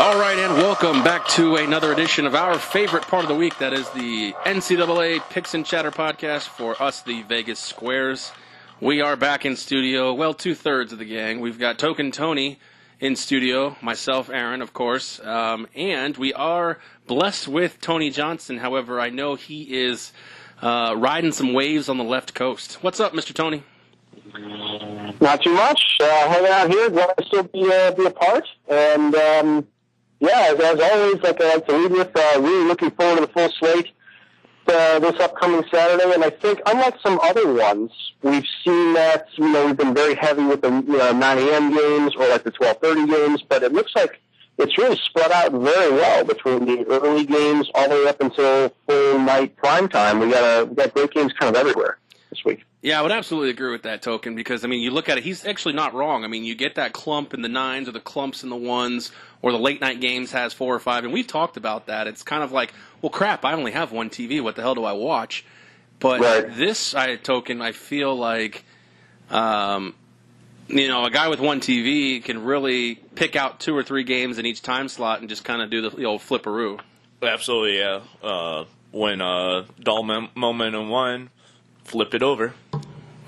All right, and welcome back to another edition of our favorite part of the week. That is the NCAA Picks and Chatter podcast for us, the Vegas Squares. We are back in studio. Well, 2/3 of the gang. We've got Token Tony in studio, myself, Aaron, of course, and we are blessed with Tony Johnson. However, I know he is riding some waves on the left coast. What's up, Mr. Tony? Not too much. Hanging out here, glad to still be a part. And yeah, as always, like I like to lead with, really looking forward to the full slate this upcoming Saturday. And I think, unlike some other ones, we've seen that we've been very heavy with the 9 a.m. games or like the 12:30 games, but it looks like it's really spread out very well between the early games all the way up until full night prime time. We got great games kind of everywhere this week. Yeah, I would absolutely agree with that, Token, because, I mean, you look at it, he's actually not wrong. I mean, you get that clump in the 9s or the clumps in the 1s or the late-night games has 4 or 5, and we've talked about that. It's kind of like, well, crap, I only have one TV. What the hell do I watch? But this, Token, I feel like, a guy with one TV can really pick out 2 or 3 games in each time slot and just kind of do the old flipperoo. Absolutely, yeah. When dull momentum won, flip it over.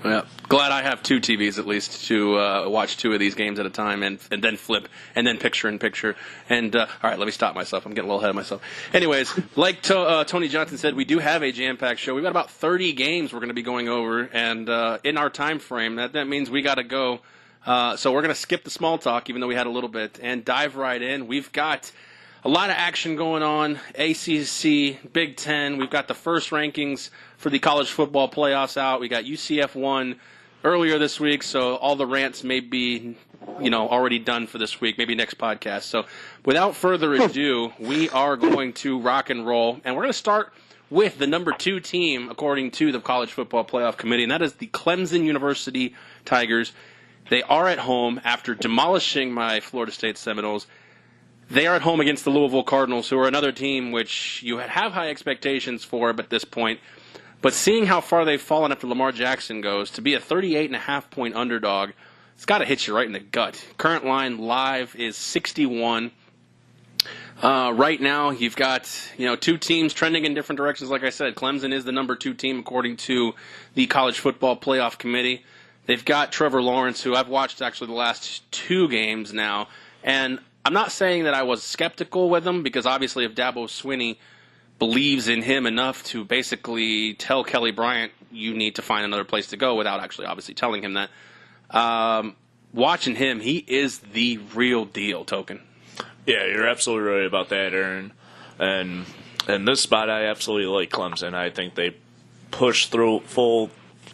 Yeah, glad I have 2 TVs at least to watch 2 of these games at a time and then flip and then picture in picture. And all right, let me stop myself. I'm getting a little ahead of myself. Anyways, like Tony Johnson said, we do have a jam-packed show. We've got about 30 games we're going to be going over, and in our time frame, that means we got to go. So we're going to skip the small talk, even though we had a little bit, and dive right in. We've got a lot of action going on. ACC, Big Ten. We've got the first rankings for the college football playoffs out. We got UCF won earlier this week, so all the rants may be, already done for this week, maybe next podcast. So without further ado, we are going to rock and roll, and we're going to start with the number 2 team according to the College Football Playoff Committee, and that is the Clemson University Tigers. They are at home after demolishing my Florida State Seminoles. They are at home against the Louisville Cardinals, who are another team which you have high expectations for at this point. But seeing how far they've fallen after Lamar Jackson goes, to be a 38.5-point underdog, it's got to hit you right in the gut. Current line live is 61. Right now, you've got 2 teams trending in different directions. Like I said, Clemson is the number 2 team according to the College Football Playoff Committee. They've got Trevor Lawrence, who I've watched actually the last 2 games now, and I'm not saying that I was skeptical with him, because obviously if Dabo Swinney believes in him enough to basically tell Kelly Bryant, you need to find another place to go, without actually obviously telling him that. Watching him, he is the real deal, Token. Yeah, you're absolutely right about that, Aaron. And in this spot, I absolutely like Clemson. I think they push through full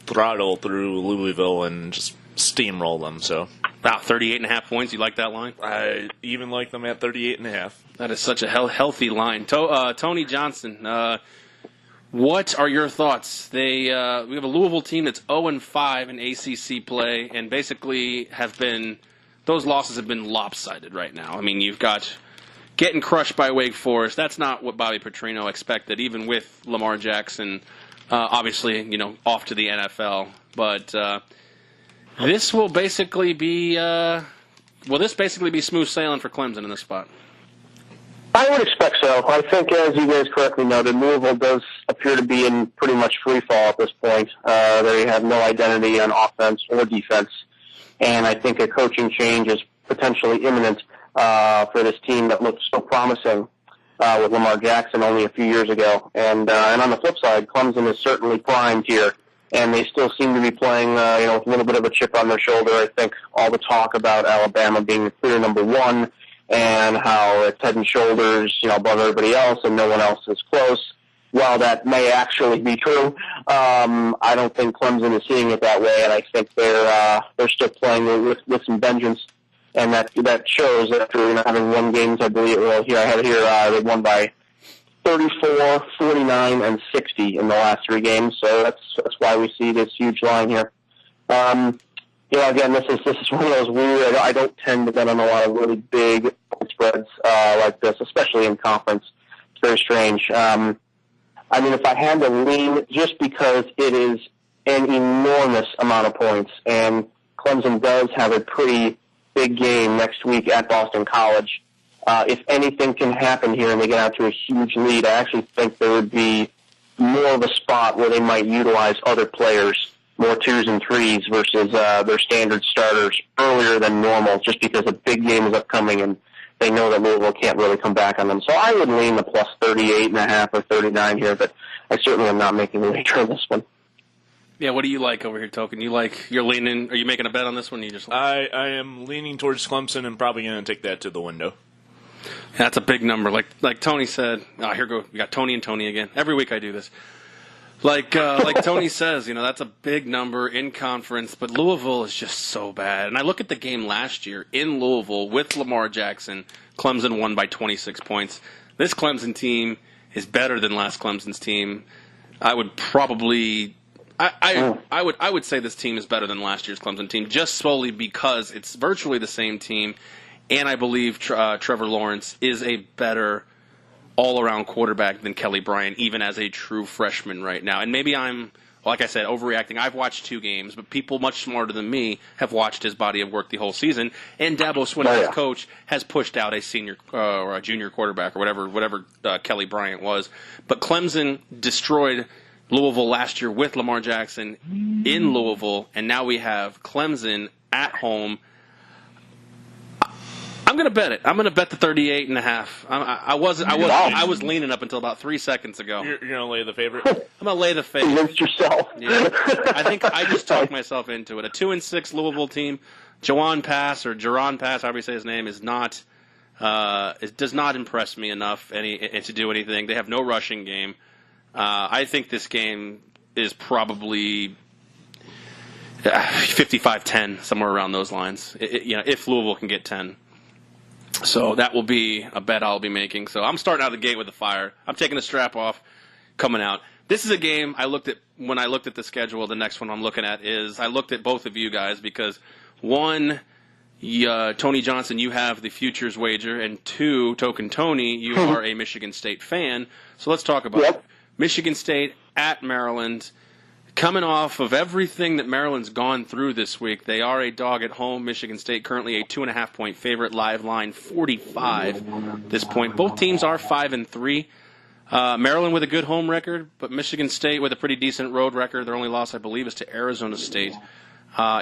throttle through Louisville and just steamroll them. So about 38.5 points. You like that line? I even like them at 38.5. That is such a healthy line. Tony Johnson, what are your thoughts? We have a Louisville team that's 0-5 in ACC play, and basically those losses have been lopsided right now. I mean, you've got getting crushed by Wake Forest. That's not what Bobby Petrino expected, even with Lamar Jackson, obviously, off to the NFL. But this will basically be smooth sailing for Clemson in this spot? I would expect so. I think, as you guys correctly noted, Louisville does appear to be in pretty much free fall at this point. They have no identity on offense or defense, and I think a coaching change is potentially imminent for this team that looked so promising with Lamar Jackson only a few years ago. And on the flip side, Clemson is certainly primed here, and they still seem to be playing with a little bit of a chip on their shoulder. I think all the talk about Alabama being the clear number 1 and how it's head and shoulders above everybody else and no one else is close, while that may actually be true, I don't think Clemson is seeing it that way, and I think they're still playing with some vengeance, and that shows after having won games. I believe they won by 34, 49, and 60 in the last 3 games. So that's why we see this huge line here. Again, this is one of those weird. I don't tend to bet on a lot of really big point spreads like this, especially in conference. It's very strange. If I had to lean, just because it is an enormous amount of points, and Clemson does have a pretty big game next week at Boston College. if anything can happen here and they get out to a huge lead, I actually think there would be more of a spot where they might utilize other players, more 2s and 3s versus their standard starters earlier than normal, just because a big game is upcoming and they know that Louisville can't really come back on them. So I would lean the plus 38.5 or 39 here, but I certainly am not making a wager on this one. Yeah, what do you like over here, Token? You're leaning? Are you making a bet on this one? I am leaning towards Clemson and probably going to take that to the window. Yeah, that's a big number. Like Tony said. We got Tony and Tony again. Every week I do this. Like Tony says, that's a big number in conference, but Louisville is just so bad. And I look at the game last year in Louisville with Lamar Jackson. Clemson won by 26 points. This Clemson team is better than last Clemson's team. I would probably, I would say this team is better than last year's Clemson team, just solely because it's virtually the same team, and I believe Trevor Lawrence is a better all-around quarterback than Kelly Bryant, even as a true freshman right now. And maybe I'm, like I said, overreacting. I've watched 2 games, but people much smarter than me have watched his body of work the whole season. And Dabo Swinney's coach has pushed out a senior or a junior quarterback or whatever Kelly Bryant was. But Clemson destroyed Louisville last year with Lamar Jackson in Louisville, and now we have Clemson at home. I'm going to bet it. I'm going to bet the 38.5. I was leaning up until about 3 seconds ago. You're going to lay the favorite? I'm going to lay the favorite. Convince yourself. Yeah. I think I just talked myself into it. A 2-6 Louisville team, Jaron Pass, however you say his name, is not. It does not impress me enough to do anything. They have no rushing game. I think this game is probably 55-10, somewhere around those lines. If Louisville can get 10. So that will be a bet I'll be making. So I'm starting out the gate with the fire. I'm taking the strap off, coming out. This is a game when I looked at the schedule. The next one I'm looking at is I looked at both of you guys because one, Tony Johnson, you have the futures wager, and 2, Token Tony, you are a Michigan State fan. So let's talk about it. Michigan State at Maryland. Coming off of everything that Maryland's gone through this week, they are a dog at home. Michigan State currently a 2.5-point favorite. Live line 45 at this point. Both teams are 5-3. Maryland with a good home record, but Michigan State with a pretty decent road record. Their only loss, I believe, is to Arizona State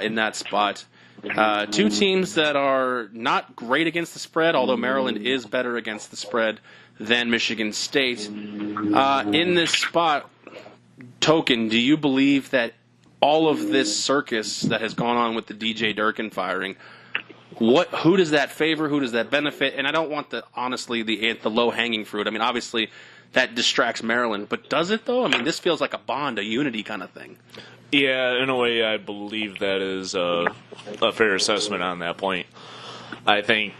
in that spot. 2 teams that are not great against the spread, although Maryland is better against the spread than Michigan State. In this spot, Token, do you believe that all of this circus that has gone on with the DJ Durkin firing, who does that favor? Who does that benefit? And I don't want the low-hanging fruit. I mean, obviously, that distracts Maryland. But does it, though? I mean, this feels like a bond, a unity kind of thing. Yeah, in a way, I believe that is a fair assessment on that point. I think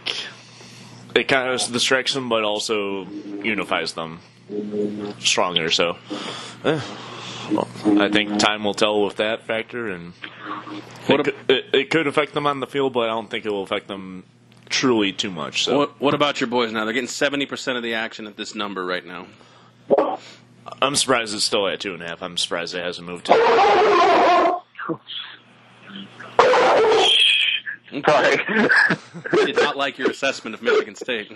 it kind of distracts them, but also unifies them stronger. So, I think time will tell with that factor, and it could affect them on the field, but I don't think it will affect them truly too much. So, what about your boys now? They're getting 70% of the action at this number right now. I'm surprised it's still at 2.5. I'm surprised it hasn't moved to. Sorry. Did not like your assessment of Michigan State.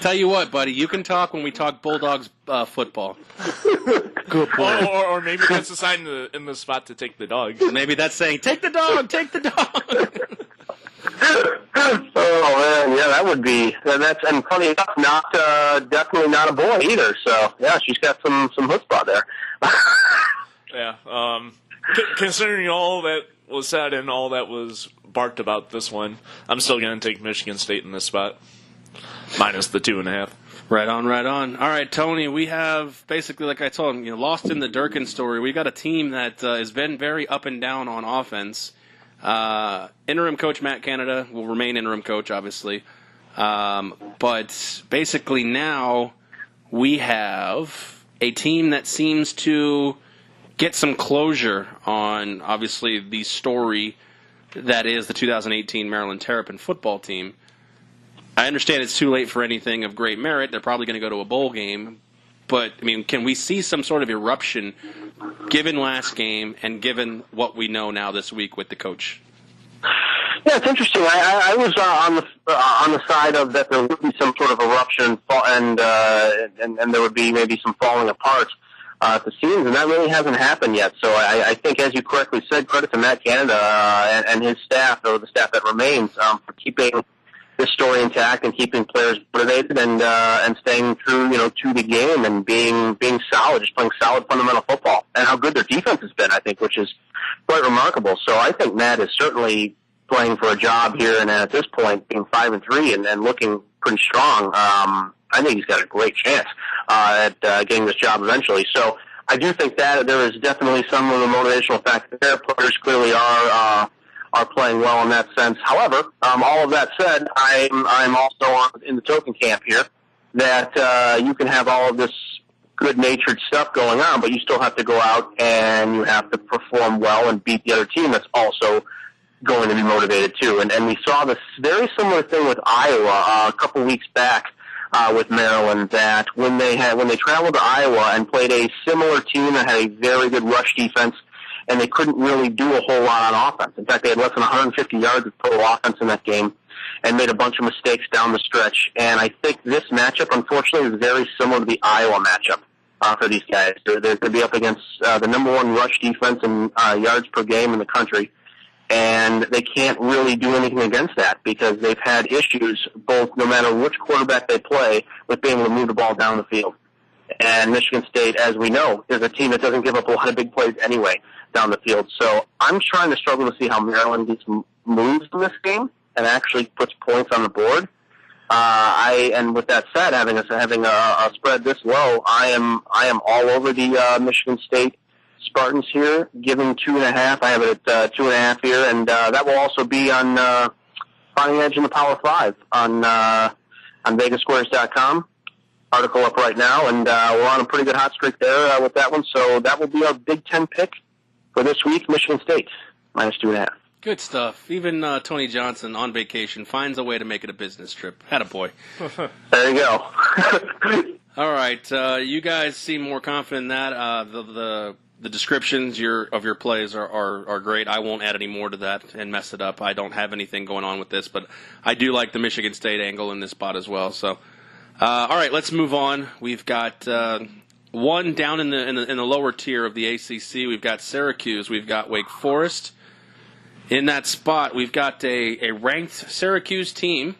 Tell you what, buddy, you can talk when we talk Bulldogs football. Good point. Or maybe that's a sign in the spot to take the dog. Maybe that's saying, take the dog, take the dog. Oh man, yeah, that would be. And funny enough, definitely not a boy either. So yeah, she's got some chutzpah there. Yeah. Considering all that was said and all that was barked about this one, I'm still going to take Michigan State in this spot, minus the 2.5. Right on, right on. All right, Tony, we have basically, like I told him, lost in the Durkin story. We got a team that has been very up and down on offense. Interim coach Matt Canada will remain interim coach, obviously. But basically now we have a team that seems to get some closure on, obviously, the story that is the 2018 Maryland Terrapin football team. I understand it's too late for anything of great merit. They're probably going to go to a bowl game. But, I mean, can we see some sort of eruption given last game and given what we know now this week with the coach? Yeah, it's interesting. I was on the side of that there would be some sort of eruption and there would be maybe some falling apart at the seams, and that really hasn't happened yet. So I think, as you correctly said, credit to Matt Canada and his staff, or the staff that remains, for keeping this story intact and keeping players motivated and staying true, to the game and being solid, just playing solid fundamental football, and how good their defense has been, I think, which is quite remarkable. So I think Matt is certainly playing for a job here, and at this point, being 5-3 and looking pretty strong, I think he's got a great chance at getting this job eventually. So I do think that there is definitely some of the motivational factor there. Players clearly are playing well in that sense. However, all of that said, I'm also in the token camp here that you can have all of this good-natured stuff going on, but you still have to go out and you have to perform well and beat the other team that's also going to be motivated too. And we saw this very similar thing with Iowa a couple weeks back with Maryland, that when they traveled to Iowa and played a similar team that had a very good rush defense, and they couldn't really do a whole lot on offense. In fact, they had less than 150 yards of total offense in that game and made a bunch of mistakes down the stretch. And I think this matchup, unfortunately, is very similar to the Iowa matchup for these guys. They're going to be up against the number one rush defense in yards per game in the country, and they can't really do anything against that because they've had issues, both no matter which quarterback they play, with being able to move the ball down the field. And Michigan State, as we know, is a team that doesn't give up a lot of big plays anyway down the field. So I'm trying to struggle to see how Maryland gets moves in this game and actually puts points on the board. And with that said, having a spread this low, I am all over the Michigan State Spartans here, giving 2.5. I have it at 2.5 here, and that will also be on Finding Edge in the Power 5 on VegasSquares.com. Article up right now, and we're on a pretty good hot streak there with that one. So that will be our Big Ten pick for this week, Michigan State, minus 2.5. Good stuff. Even Tony Johnson on vacation finds a way to make it a business trip. Attaboy. There you go. All right. You guys seem more confident in that. The descriptions of your plays are great. I won't add any more to that and mess it up. I don't have anything going on with this, but I do like the Michigan State angle in this spot as well. So, all right, let's move on. We've got one down in the lower tier of the ACC. We've got Syracuse. We've got Wake Forest. In that spot, we've got a ranked Syracuse team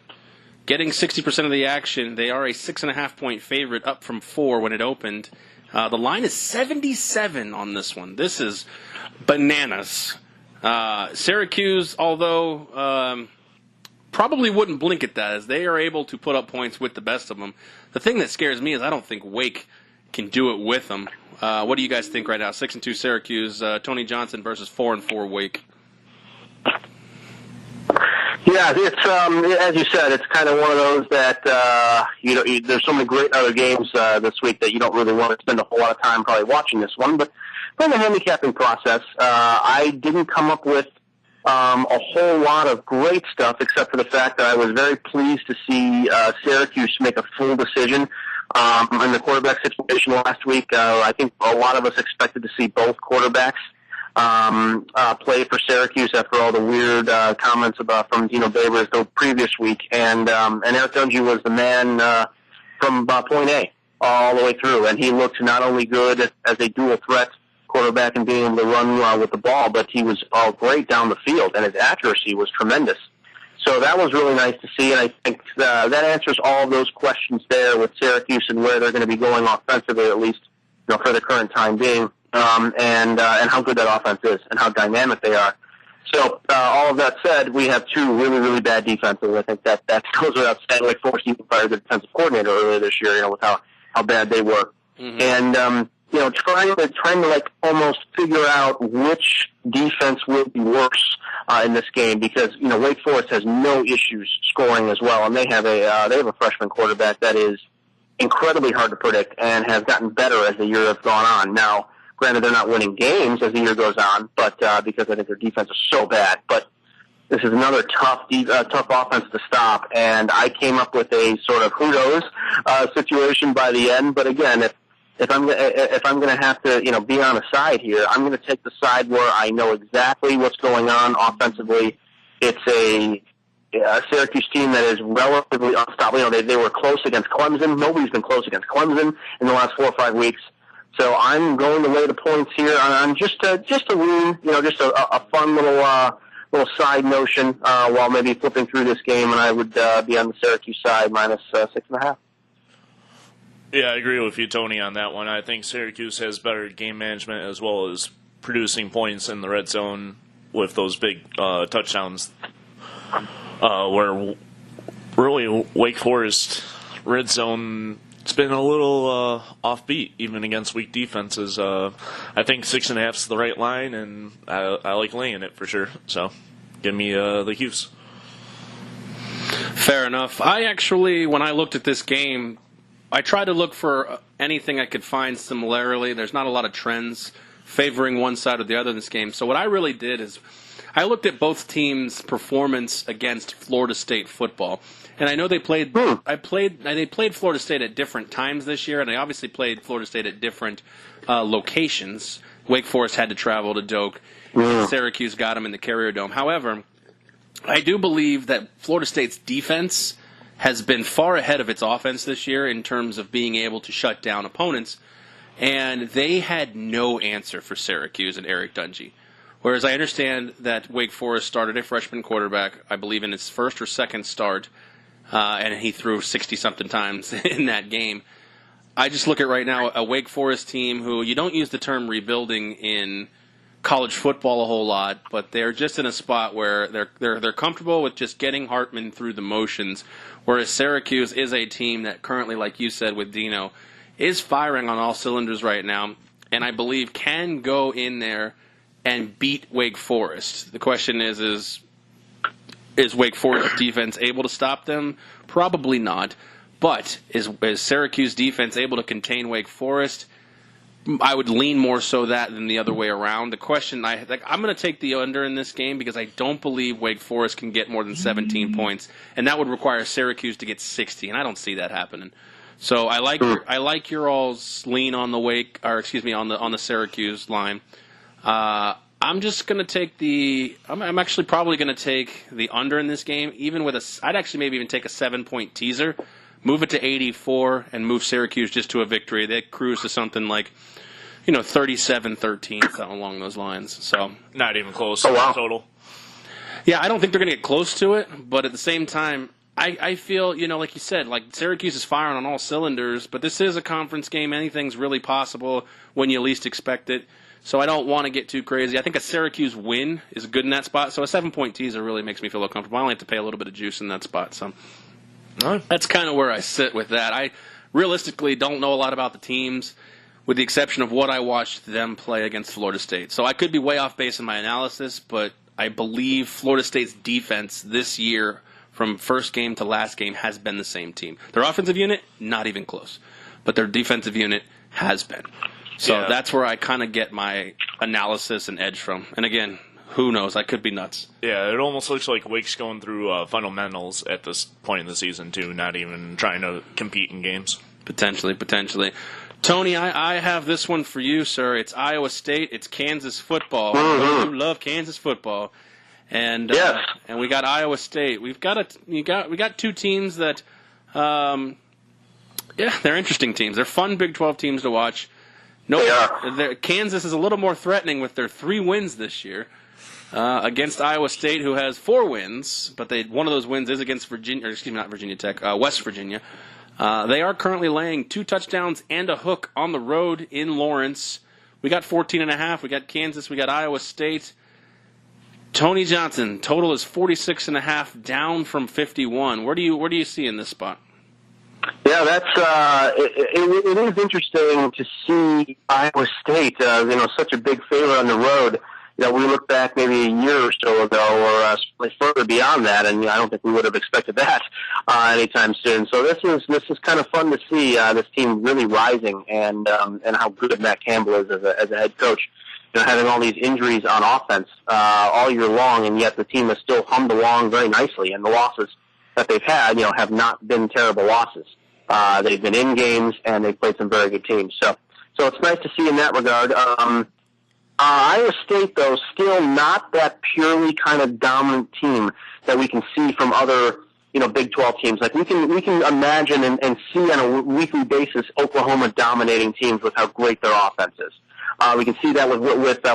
getting 60% of the action. They are a 6.5-point favorite, up from 4 when it opened. The line is 77 on this one. This is bananas. Syracuse, although probably wouldn't blink at that, as they are able to put up points with the best of them. The thing that scares me is I don't think Wake can do it with them. What do you guys think right now? 6-2 Syracuse, Tony Johnson versus 4-4 Wake. Yeah, it's as you said, it's kind of one of those that there's so many great other games this week that you don't really want to spend a whole lot of time probably watching this one. But in the handicapping process, I didn't come up with a whole lot of great stuff, except for the fact that I was very pleased to see Syracuse make a full decision in the quarterback situation last week. I think a lot of us expected to see both quarterbacks play for Syracuse after all the weird comments from Dino Babers the previous week, and Eric Dungy was the man from point A all the way through, and he looked not only good as a dual threat quarterback and being able to run with the ball, but he was great down the field, and his accuracy was tremendous. So that was really nice to see, and I think that answers all of those questions there with Syracuse and where they're going to be going offensively, at least for the current time being. And how good that offense is and how dynamic they are. So all of that said, we have two really, really bad defenses. I think that goes without saying. Wake Forest even fired the defensive coordinator earlier this year, with how bad they were. Mm-hmm. And trying to like almost figure out which defense will be worse in this game, because Wake Forest has no issues scoring as well, and they have a freshman quarterback that is incredibly hard to predict and has gotten better as the year has gone on. Now, granted, they're not winning games as the year goes on, but because I think their defense is so bad. But this is another tough offense to stop, and I came up with a sort of who knows situation by the end. But again, if I'm going to have to be on a side here, I'm going to take the side where I know exactly what's going on offensively It's a Syracuse team that is relatively unstoppable. They were close against Clemson. Nobody's been close against Clemson in the last 4 or 5 weeks. So I'm going to lay the points here on just a lean, just a fun little side notion while maybe flipping through this game, and I would be on the Syracuse side minus 6.5. Yeah, I agree with you, Tony, on that one. I think Syracuse has better game management as well as producing points in the red zone with those big touchdowns. Where really Wake Forest red zone, it's been a little offbeat even against weak defenses. I think 6.5 is the right line, and I like laying it for sure. So give me the Cuse. Fair enough. I actually, when I looked at this game, I tried to look for anything I could find similarly. There's not a lot of trends favoring one side or the other in this game. So what I really did is I looked at both teams' performance against Florida State football. And I know they played they played Florida State at different times this year, and they obviously played Florida State at different locations. Wake Forest had to travel to Doak. And Syracuse got them in the Carrier Dome. However, I do believe that Florida State's defense has been far ahead of its offense this year in terms of being able to shut down opponents, and they had no answer for Syracuse and Eric Dungy. Whereas I understand that Wake Forest started a freshman quarterback, I believe in his first or second start, and he threw 60-something times in that game. I just look at right now a Wake Forest team who you don't use the term rebuilding in college football a whole lot, but they're just in a spot where they're comfortable with just getting Hartman through the motions, whereas Syracuse is a team that currently, like you said with Dino, is firing on all cylinders right now, and I believe can go in there and beat Wake Forest. The question is Wake Forest defense able to stop them? Probably not. But is Syracuse defense able to contain Wake Forest? I would lean more so that than the other way around. The question I'm going to take the under in this game because I don't believe Wake Forest can get more than 17 points, and that would require Syracuse to get 60, and I don't see that happening. So I like your all's lean on the on the Syracuse line. I'm just going to take I'm actually probably going to take the under in this game, even with I'd actually maybe even take a 7-point teaser, move it to 84, and move Syracuse just to a victory. They cruise to something like, 37-13, something along those lines. So not even close total. Yeah, I don't think they're going to get close to it, but at the same time, I feel, like you said, like Syracuse is firing on all cylinders, but this is a conference game. Anything's really possible when you least expect it. So I don't want to get too crazy. I think a Syracuse win is good in that spot. So a 7-point teaser really makes me feel a little comfortable. I only have to pay a little bit of juice in that spot. So that's kind of where I sit with that. I realistically don't know a lot about the teams, with the exception of what I watched them play against Florida State. So I could be way off base in my analysis, but I believe Florida State's defense this year, from first game to last game, has been the same team. Their offensive unit, not even close. But their defensive unit has been. So that's where I kind of get my analysis and edge from. And again, who knows? I could be nuts. Yeah, it almost looks like Wake's going through fundamentals at this point in the season, too, not even trying to compete in games. Potentially. Tony, I have this one for you, sir. It's Iowa State. It's Kansas football. You love Kansas football. And and we got Iowa State. We got two teams that they're interesting teams. They're fun Big 12 teams to watch. Kansas is a little more threatening with their 3 wins this year against Iowa State, who has 4 wins, but one of those wins is against West Virginia. They are currently laying 2 touchdowns and a hook on the road in Lawrence. We got 14.5. We got Kansas. We got Iowa State. Tony Johnson, total is 46.5, down from 51. Where do you see in this spot? Yeah, that's it is interesting to see Iowa State, such a big favorite on the road. We look back maybe a year or so ago, or further beyond that, and I don't think we would have expected that anytime soon. So this is kind of fun to see this team really rising, and how good Matt Campbell is as a head coach. Having all these injuries on offense all year long, and yet the team has still hummed along very nicely, and the losses that they've had, have not been terrible losses. They've been in games, and they've played some very good teams. So it's nice to see in that regard. Iowa State, though, still not that purely kind of dominant team that we can see from other, Big 12 teams. Like we can imagine and see on a weekly basis Oklahoma dominating teams with how great their offense is. We can see that with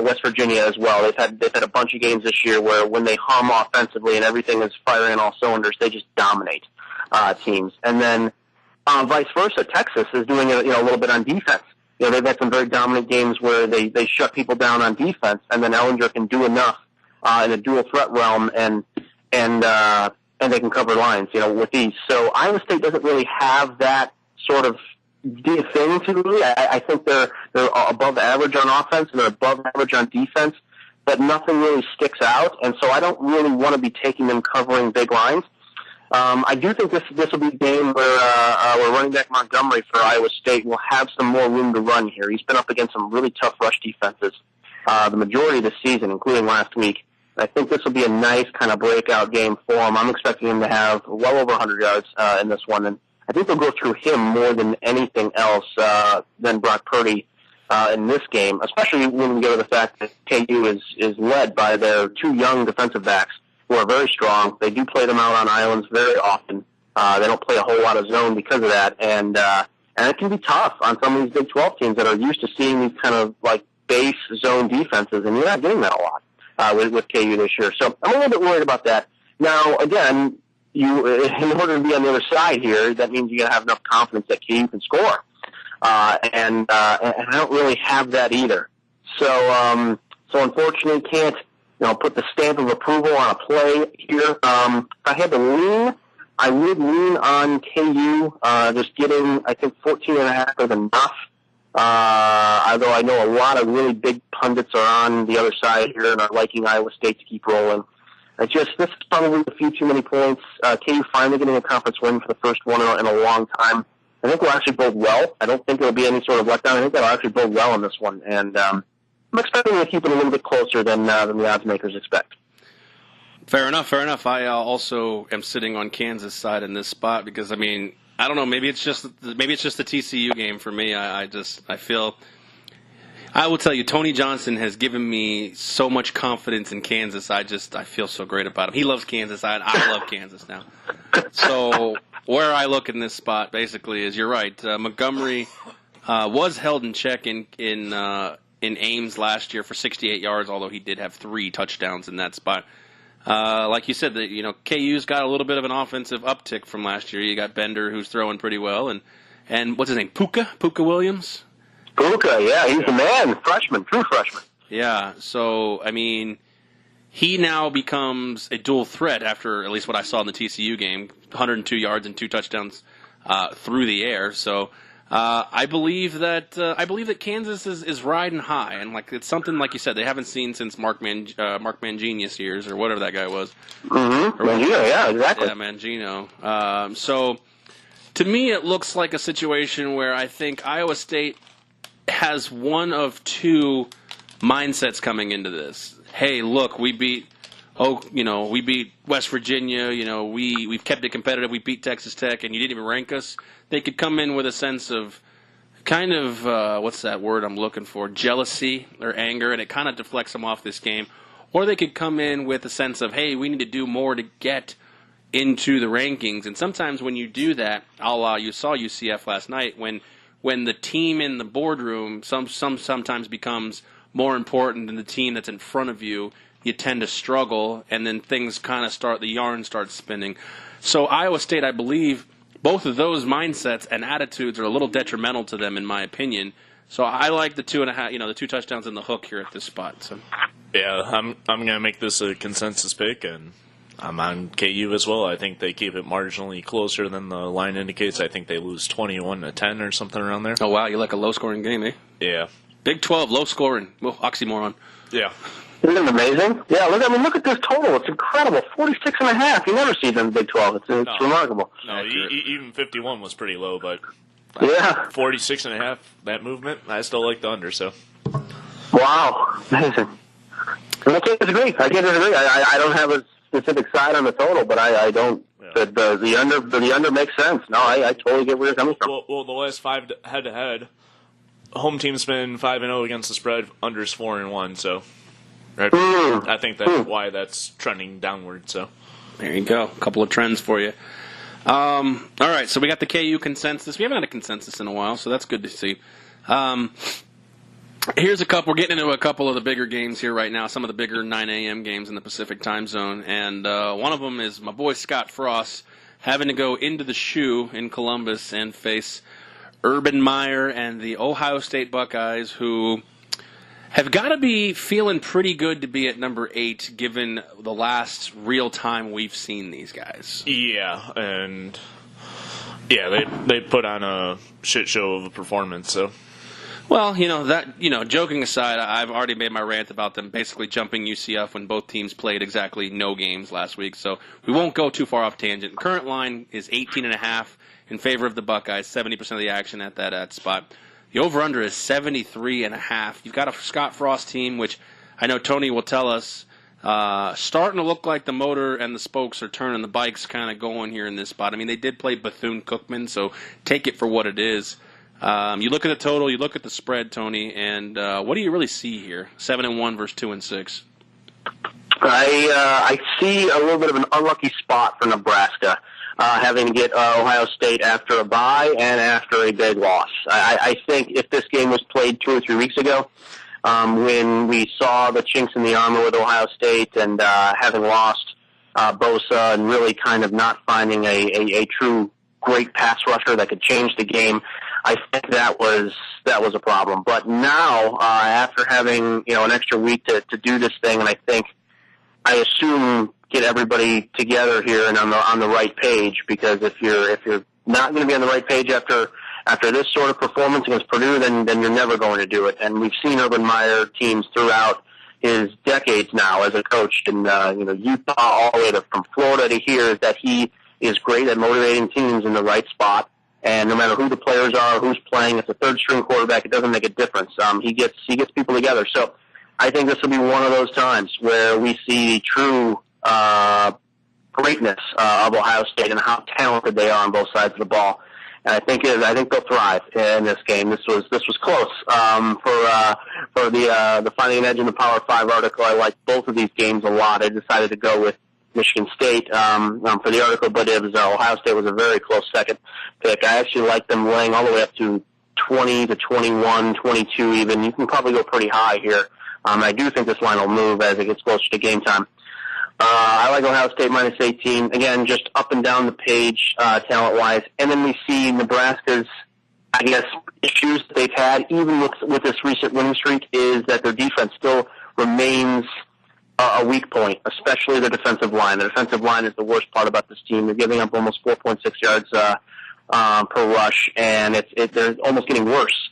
West Virginia as well. They've had a bunch of games this year where when they hum offensively and everything is firing on all cylinders, they just dominate teams. And then vice versa, Texas is doing it, a little bit on defense. They've had some very dominant games where they shut people down on defense, and then Ellinger can do enough in a dual threat realm, and they can cover lines, with ease. So Iowa State doesn't really have that sort of thing to me. I think they're above average on offense and they're above average on defense, but nothing really sticks out, and so I don't really want to be taking them covering big lines. I do think this will be a game where running back Montgomery for Iowa State will have some more room to run here. He's been up against some really tough rush defenses the majority of the season, including last week. I think this will be a nice kind of breakout game for him. I'm expecting him to have well over 100 yards in this one, and I think they'll go through him more than anything else than Brock Purdy in this game, especially when we go to the fact that KU is led by their two young defensive backs who are very strong. They do play them out on islands very often. They don't play a whole lot of zone because of that, and it can be tough on some of these Big 12 teams that are used to seeing these kind of like base zone defenses, and you're not getting that a lot with KU this year. So I'm a little bit worried about that. Now, again, in order to be on the other side here, that means you got to have enough confidence that KU can score, and I don't really have that either. So unfortunately, can't put the stamp of approval on a play here. If I had to lean, I would lean on KU. Just getting, I think 14.5 is enough. Although I know a lot of really big pundits are on the other side here and are liking Iowa State to keep rolling. This is probably a few too many points. KU finally getting a conference win for the first one in a long time. I think we'll actually bode well. I don't think it'll be any sort of letdown. I think that'll actually bode well in this one. And I'm expecting to keep it a little bit closer than the odds makers expect. Fair enough. I also am sitting on Kansas' side in this spot because, I mean, I don't know. Maybe it's just the TCU game for me. I feel. I will tell you, Tony Johnson has given me so much confidence in Kansas. I feel so great about him. He loves Kansas. I love Kansas now. So where I look in this spot basically is, you're right. Montgomery was held in check in Ames last year for 68 yards, although he did have 3 touchdowns in that spot. Like you said, KU's got a little bit of an offensive uptick from last year. You got Bender, who's throwing pretty well, and what's his name, Puka Williams. Puka, yeah, he's the man, true freshman. Yeah, so I mean, he now becomes a dual threat after at least what I saw in the TCU game, 102 yards and 2 touchdowns through the air. So. I believe that Kansas is riding high, and it's something like you said they haven't seen since Mark Manginius years or whatever that guy was. Mm-hmm. Mangino, yeah, exactly. Yeah, Mangino. So to me, it looks like a situation where I think Iowa State has one of two mindsets coming into this. Hey, look, we beat West Virginia. We've kept it competitive. We beat Texas Tech, and you didn't even rank us. They could come in with a sense of kind of, what's that word I'm looking for, jealousy or anger, and it kind of deflects them off this game. Or they could come in with a sense of, hey, we need to do more to get into the rankings. And sometimes when you do that, you saw UCF last night, when the team in the boardroom sometimes becomes more important than the team that's in front of you, you tend to struggle, and then things kind of the yarn starts spinning. So Iowa State, I believe, both of those mindsets and attitudes are a little detrimental to them, in my opinion. So I like the 2.5, the 2 touchdowns in the hook here at this spot. So. Yeah, I'm gonna make this a consensus pick, and I'm on KU as well. I think they keep it marginally closer than the line indicates. I think they lose 21-10 or something around there. Oh wow, you like a low-scoring game, eh? Yeah. Big 12, low-scoring. Well, oxymoron. Yeah. Isn't it amazing? Yeah, look at this total. It's incredible. 46.5. You never see them in the Big 12. It's remarkable. No, even 51 was pretty low, but yeah, 46.5, that movement, I still like the under, so. Wow. Amazing. And I can't disagree. I don't have a specific side on the total, but I don't. Yeah. The under makes sense. No, I totally get where you're coming from. Well, the last 5 head-to-head, home team's been 5-0 against the spread, under's 4-1. So I think that's why that's trending downward. So there you go, a couple of trends for you. All right, so we got the KU consensus. We haven't had a consensus in a while, so that's good to see. Here's a couple. We're getting into a couple of the bigger games here right now, some of the bigger 9 a.m. games in the Pacific time zone. And one of them is my boy Scott Frost having to go into the shoe in Columbus and face Urban Meyer and the Ohio State Buckeyes, who have got to be feeling pretty good to be at number 8, given the last real time we've seen these guys. Yeah, and they put on a shit show of a performance. So, well, joking aside, I've already made my rant about them basically jumping UCF when both teams played exactly no games last week. So we won't go too far off tangent. Current line is 18.5 in favor of the Buckeyes. 70% of the action at that spot. The over-under is 73.5. You've got a Scott Frost team, which I know Tony will tell us, starting to look like the motor and the spokes are turning. The bike's kind of going here in this spot. I mean, they did play Bethune-Cookman, so take it for what it is. You look at the total, you look at the spread, Tony, and what do you really see here? 7-1 versus 2-6. I see a little bit of an unlucky spot for Nebraska. Having to get Ohio State after a bye and after a big loss. I think if this game was played 2 or 3 weeks ago, when we saw the chinks in the armor with Ohio State and having lost Bosa and really kind of not finding a true great pass rusher that could change the game, I think that was a problem. But now, after having an extra week to do this thing, and I assume get everybody together here and on the right page, because if you're not going to be on the right page after this sort of performance against Purdue, then you're never going to do it. And we've seen Urban Meyer teams throughout his decades now as a coach, and Utah all the way from Florida to here, that he is great at motivating teams in the right spot. And no matter who the players are, who's playing, it's a third string quarterback, it doesn't make a difference. He gets people together. So I think this will be one of those times where we see the true greatness of Ohio State and how talented they are on both sides of the ball. And I think they'll thrive in this game. This was close for the Finding an Edge in the Power 5 article. I like both of these games a lot. I decided to go with Michigan State for the article, but it was Ohio State was a very close second pick. I actually like them laying all the way up to 20 to 21, 22 even. You can probably go pretty high here. I do think this line will move as it gets closer to game time. I like Ohio State minus 18. Again, just up and down the page, talent-wise. And then we see Nebraska's, issues that they've had, even with this recent winning streak, is that their defense still remains a weak point, especially the defensive line. The defensive line is the worst part about this team. They're giving up almost 4.6 yards per rush, and they're almost getting worse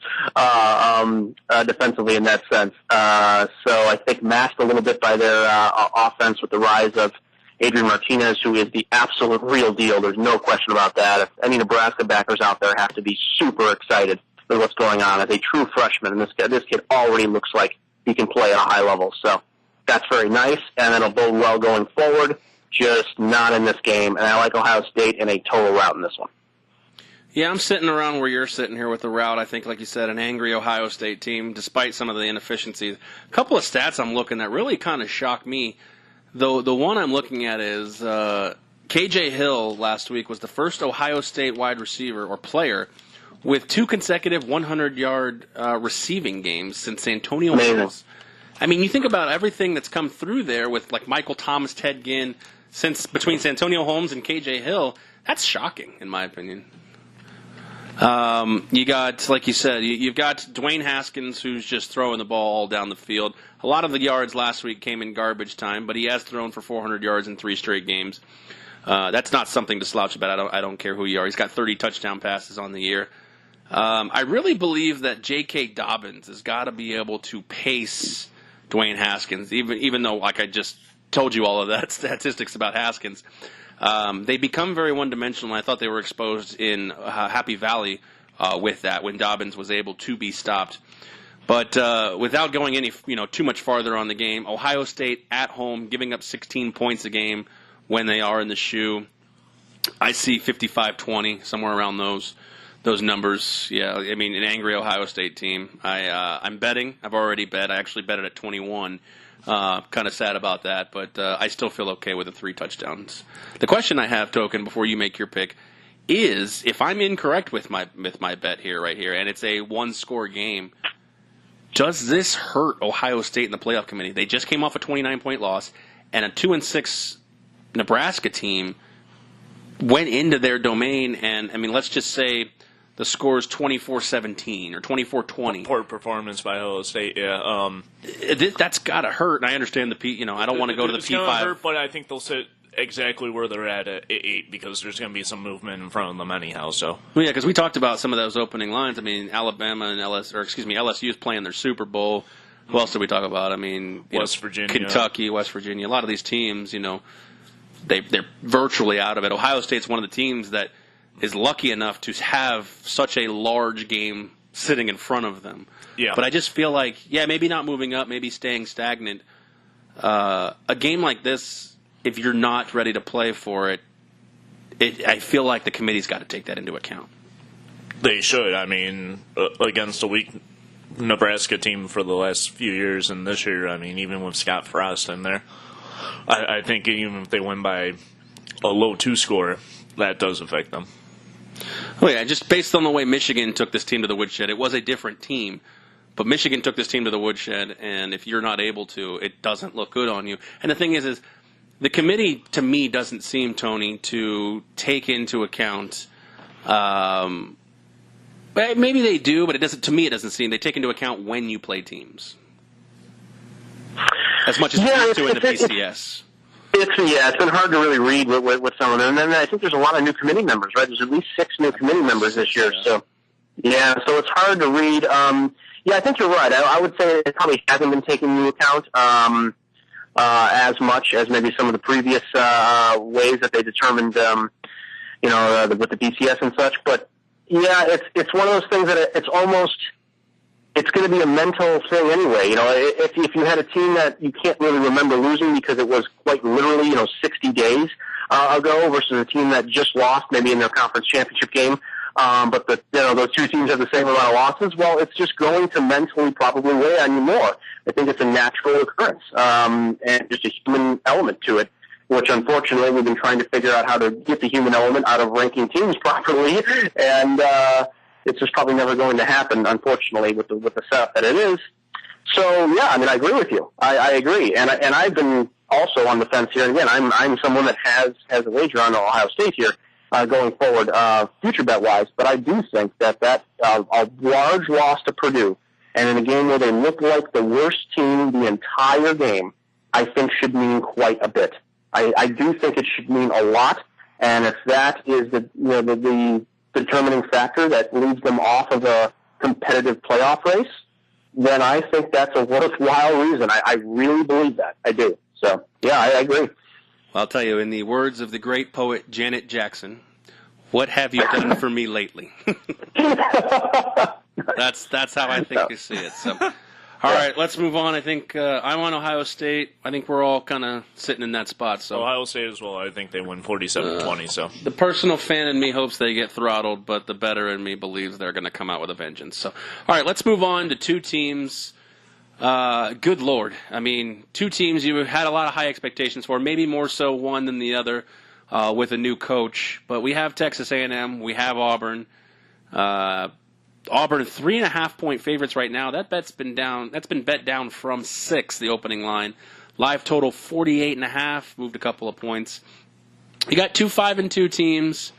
defensively in that sense. So I think masked a little bit by their offense with the rise of Adrian Martinez, who is the absolute real deal. There's no question about that. If any Nebraska backers out there have to be super excited with what's going on as a true freshman, and this kid already looks like he can play at a high level. So that's very nice, and it'll bode well going forward, just not in this game. And I like Ohio State in a total rout in this one. Yeah, I'm sitting around where you're sitting here with the route. I think, like you said, an angry Ohio State team, despite some of the inefficiencies. A couple of stats I'm looking at really kind of shock me. Though the one I'm looking at is K.J. Hill last week was the first Ohio State wide receiver or player with 2 consecutive 100-yard receiving games since Antonio Holmes. I mean, you think about everything that's come through there with like Michael Thomas, Ted Ginn, between Santonio Holmes and K.J. Hill. That's shocking, in my opinion. You got, like you said, you've got Dwayne Haskins, who's just throwing the ball all down the field. A lot of the yards last week came in garbage time, but he has thrown for 400 yards in 3 straight games. That's not something to slouch about. I don't care who you are. He's got 30 touchdown passes on the year. I really believe that J.K. Dobbins has got to be able to pace Dwayne Haskins, even though, like I just told you all of that statistics about Haskins. They become very one-dimensional, and I thought they were exposed in Happy Valley with that when Dobbins was able to be stopped. But without going any too much farther on the game, Ohio State at home giving up 16 points a game when they are in the shoe. I see 55-20, somewhere around those those numbers. Yeah, I mean, an angry Ohio State team. I'm betting. I've already bet. I actually bet it at 21. Kind of sad about that, but I still feel okay with the 3 touchdowns. The question I have, Token, before you make your pick, is if I'm incorrect with my bet here, right here, and it's a 1-score game, does this hurt Ohio State in the playoff committee? They just came off a 29-point loss, and a 2-6 Nebraska team went into their domain, and I mean, let's just say the score is 24-17 or 24-20. Poor performance by Ohio State. Yeah, that's got to hurt. And I understand the P. I don't want to go to the P5. It's going to hurt, but I think they'll sit exactly where they're at 8 because there's going to be some movement in front of them anyhow. So well, yeah, because we talked about some of those opening lines. I mean, Alabama and LSU is playing their Super Bowl. Who else did we talk about? I mean, West Virginia, Kentucky, West Virginia. A lot of these teams, they're virtually out of it. Ohio State's one of the teams that is lucky enough to have such a large game sitting in front of them. Yeah. But I just feel like, maybe not moving up, maybe staying stagnant. A game like this, if you're not ready to play for it, I feel like the committee's got to take that into account. They should. I mean, against a weak Nebraska team for the last few years and this year, I mean, even with Scott Frost in there, I think even if they win by a low 2 score, that does affect them. Oh, yeah, just based on the way Michigan took this team to the woodshed, it was a different team. But Michigan took this team to the woodshed, and if you're not able to, it doesn't look good on you. And the thing is the committee, to me, doesn't seem, Tony, to take into account maybe they do, but it doesn't. To me, it doesn't seem. They take into account when you play teams. As much as we used to in the BCS. It's been hard to really read with some of them. And then I think there's a lot of new committee members, right? There's at least 6 new committee members this year. So it's hard to read. I think you're right. I would say it probably hasn't been taken into account as much as maybe some of the previous ways that they determined, with the BCS and such. But, it's one of those things that it's going to be a mental thing anyway. If you had a team that you can't really remember losing because it was quite literally, 60 days ago versus a team that just lost maybe in their conference championship game, but those 2 teams have the same amount of losses, well, it's just going to mentally probably weigh on you more. I think it's a natural occurrence, and just a human element to it, which unfortunately we've been trying to figure out how to get the human element out of ranking teams properly, and it's just probably never going to happen, unfortunately, with the setup that it is. So I agree with you. I agree, and I've been also on the fence here. And again, I'm someone that has a wager on Ohio State here going forward, future bet wise. But I do think that a large loss to Purdue, and in a game where they look like the worst team the entire game, I think should mean quite a bit. I do think it should mean a lot, and if that is the determining factor that leads them off of a competitive playoff race, then I think that's a worthwhile reason. I really believe that. I do. So, I agree. Well, I'll tell you, in the words of the great poet Janet Jackson, what have you done for me lately? That's how I think you see it. So, all right, let's move on. I think I'm on Ohio State. I think we're all kind of sitting in that spot. So Ohio State as well. I think they win 47-20. So the personal fan in me hopes they get throttled, but the better in me believes they're going to come out with a vengeance. So, all right, let's move on to 2 teams. Good Lord. I mean, 2 teams you had a lot of high expectations for, maybe more so one than the other with a new coach. But we have Texas A&M. We have Auburn. Auburn 3.5-point favorites right now. That's been bet down from 6, the opening line. Live total 48.5, moved a couple of points. You got 2 5-2 teams.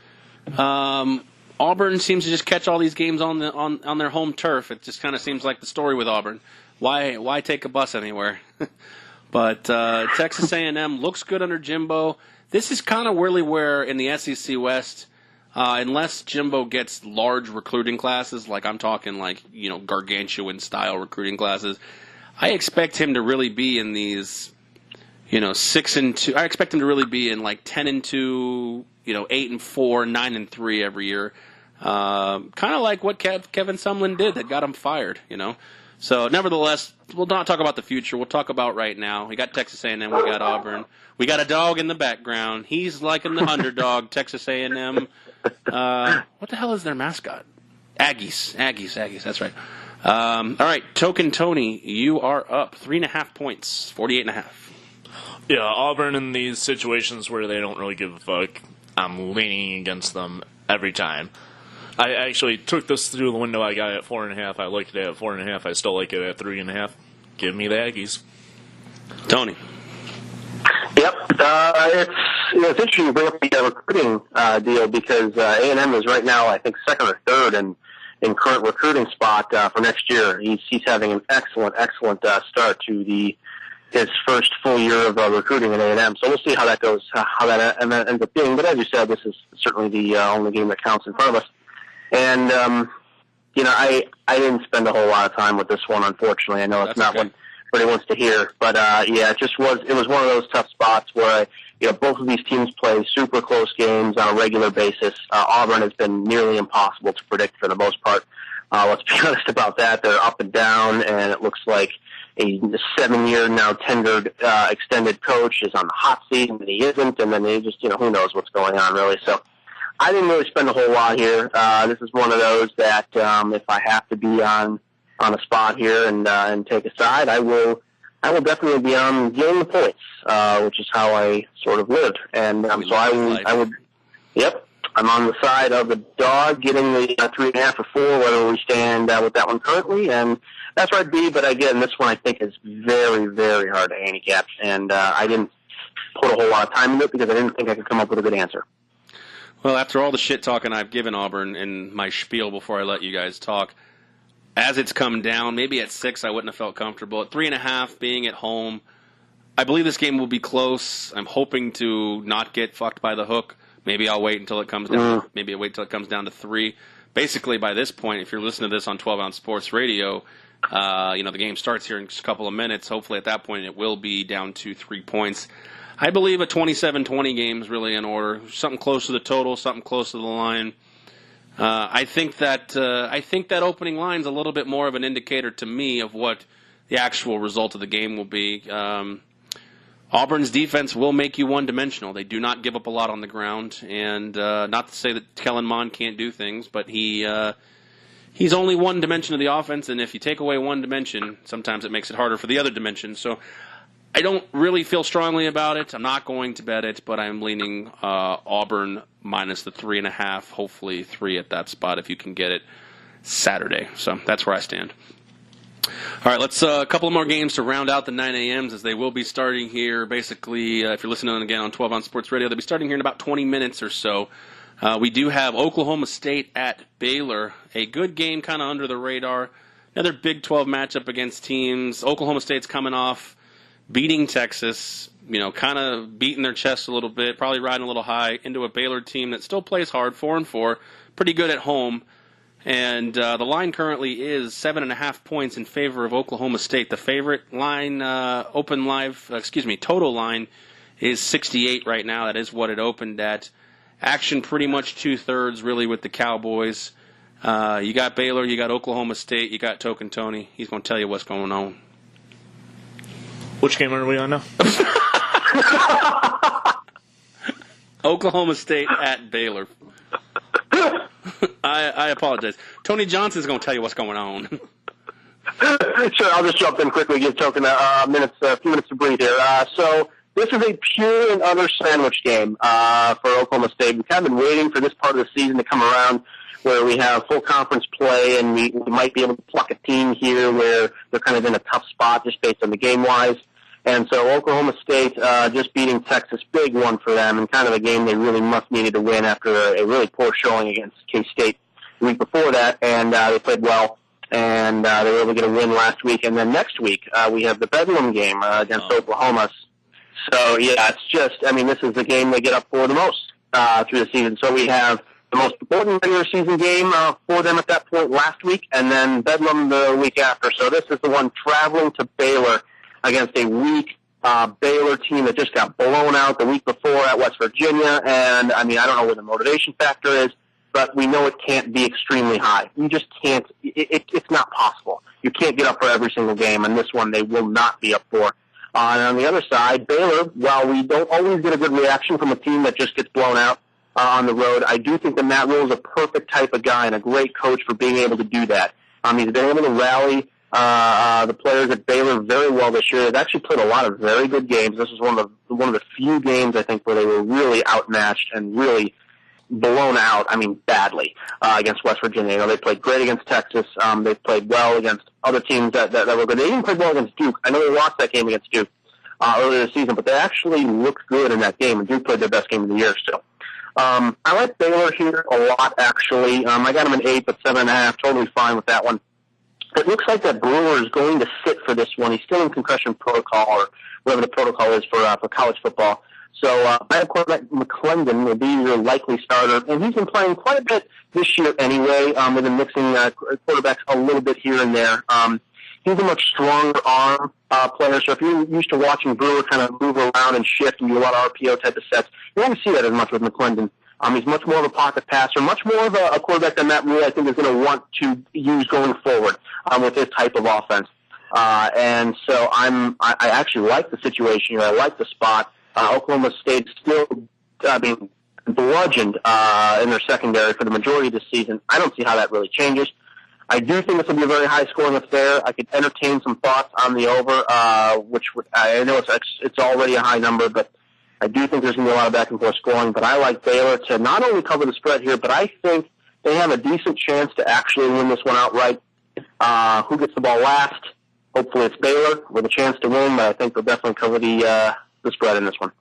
Auburn seems to just catch all these games on their home turf. It just kind of seems like the story with Auburn. Why take a bus anywhere? But Texas A&M looks good under Jimbo. This is kind of really where in the SEC West, unless Jimbo gets large recruiting classes, like I'm talking gargantuan style recruiting classes, I expect him to really be in these, 6-2. I expect him to really be in 10-2, 8-4, 9-3 every year. Kind of like what Kevin Sumlin did that got him fired, So, nevertheless, we'll not talk about the future. We'll talk about right now. We got Texas A&M. We got Auburn. We got a dog in the background. He's liking the underdog, Texas A&M. What the hell is their mascot? Aggies. That's right. All right, Token Tony, you are up 3.5 points, 48.5. Yeah, Auburn in these situations where they don't really give a fuck, I'm leaning against them every time. I actually took this through the window. I got it at 4.5. I liked it at 4.5. I still like it at 3.5. Give me the Aggies. Tony. Yep. It's interesting you bring up the recruiting deal because A&M is right now, I think, second or third in current recruiting spot for next year. He's having an excellent start to his first full year of recruiting at A&M. So we'll see how that goes, how that ends up being. But as you said, this is certainly the only game that counts in front of us. And I didn't spend a whole lot of time with this one, unfortunately. I know it's not what everybody wants to hear, but it was one of those tough spots where both of these teams play super close games on a regular basis. Auburn has been nearly impossible to predict for the most part. Let's be honest about that. They're up and down, and it looks like a 7-year now tenured extended coach is on the hot seat, and then he isn't, and then they just who knows what's going on really. So I didn't really spend a whole lot here. This is one of those that if I have to be on a spot here and take a side, I will definitely be on getting the points, which is how I sort of live. And so I would, yep, I'm on the side of the dog, getting the 3.5 or 4, whether we stand with that one currently, and that's where I'd be. But again, this one I think is very, very hard to handicap, and I didn't put a whole lot of time into it because I didn't think I could come up with a good answer. Well, after all the shit talking I've given Auburn in my spiel before I let you guys talk, as it's come down, maybe at 6 I wouldn't have felt comfortable. At 3.5, being at home, I believe this game will be close. I'm hoping to not get fucked by the hook. Maybe I'll wait until it comes down. Maybe I'll wait until it comes down to 3. Basically, by this point, if you're listening to this on 12-ounce sports radio, the game starts here in just a couple of minutes. Hopefully, at that point, it will be down to 3 points. I believe a 27-20 game is really in order. Something close to the total, something close to the line. I think that opening line's a little bit more of an indicator to me of what the actual result of the game will be. Auburn's defense will make you one-dimensional. They do not give up a lot on the ground, and not to say that Kellen Mond can't do things, but he's only one dimension of the offense, and if you take away one dimension, sometimes it makes it harder for the other dimension. So I don't really feel strongly about it. I'm not going to bet it, but I'm leaning Auburn minus the 3.5, hopefully 3 at that spot if you can get it Saturday. So that's where I stand. All right, let's a couple more games to round out the 9 a.m.s as they will be starting here. Basically, if you're listening again on 12 on Sports Radio, they'll be starting here in about 20 minutes or so. We do have Oklahoma State at Baylor, a good game kind of under the radar. Another Big 12 matchup against teams. Oklahoma State's coming off beating Texas, kind of beating their chest a little bit, probably riding a little high into a Baylor team that still plays hard, 4-4, pretty good at home. And the line currently is 7.5 points in favor of Oklahoma State. The favorite line, total line is 68 right now. That is what it opened at. Action pretty much 2/3 really with the Cowboys. You got Baylor, you got Oklahoma State, you got Token Tony. He's going to tell you what's going on. Which game are we on now? Oklahoma State at Baylor. I apologize. Tony Johnson's going to tell you what's going on. Sure, I'll just jump in quickly, give Token a few minutes to breathe here. So this is a pure and utter sandwich game for Oklahoma State. We've kind of been waiting for this part of the season to come around where we have full conference play and we might be able to pluck a team here where they're kind of in a tough spot just based on the game-wise. And so Oklahoma State just beating Texas, big one for them, and kind of a game they really must needed to win after a really poor showing against K-State the week before that, and they played well, and they were able to get a win last week. And then next week we have the Bedlam game against Oklahoma. So, yeah, it's just, this is the game they get up for the most through the season. So we have the most important regular season game for them at that point last week, and then Bedlam the week after. So this is the one traveling to Baylor against a weak Baylor team that just got blown out the week before at West Virginia. And, I don't know what the motivation factor is, but we know it can't be extremely high. You just can't. It's not possible. You can't get up for every single game, and this one they will not be up for. And on the other side, Baylor, while we don't always get a good reaction from a team that just gets blown out, on the road. I do think that Matt Rule is a perfect type of guy and a great coach for being able to do that. He's been able to rally the players at Baylor very well this year. They've actually played a lot of very good games. This is one of the few games, I think, where they were really outmatched and really blown out, badly, against West Virginia. They played great against Texas. They played well against other teams that were good. They even played well against Duke. I know they lost that game against Duke earlier this season, but they actually looked good in that game, and Duke played their best game of the year still. I like Baylor here a lot, actually. I got them an 8, but 7.5. Totally fine with that one. It looks like that Brewer is going to sit for this one. He's still in concussion protocol, or whatever the protocol is for college football. So I have quarterback McClendon will be your likely starter, and he's been playing quite a bit this year anyway. They've been mixing quarterbacks a little bit here and there. He's a much stronger arm player, so if you're used to watching Brewer kind of move around and shift and do a lot of RPO type of sets, you won't see that as much with McClendon. He's much more of a pocket passer, much more of a quarterback than Matt Rule, I think, is going to want to use going forward with this type of offense. And so I actually like the situation here. I like the spot. Oklahoma State still being bludgeoned in their secondary for the majority of the season. I don't see how that really changes. I do think this will be a very high-scoring affair. I could entertain some thoughts on the over, which I know it's already a high number, but I do think there's going to be a lot of back-and-forth scoring. But I like Baylor to not only cover the spread here, but I think they have a decent chance to actually win this one outright. Who gets the ball last? Hopefully it's Baylor with a chance to win, but I think they'll definitely cover the spread in this one.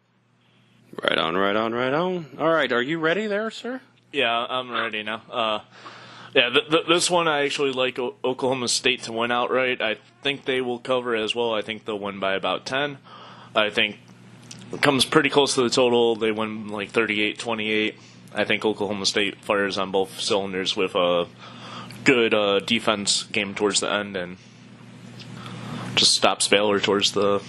Right on. All right, are you ready there, sir? Yeah, I'm ready now. This one I actually like Oklahoma State to win outright. I think they will cover as well. I think they'll win by about 10. I think it comes pretty close to the total. They win like 38-28. I think Oklahoma State fires on both cylinders with a good defense game towards the end and just stops Baylor towards the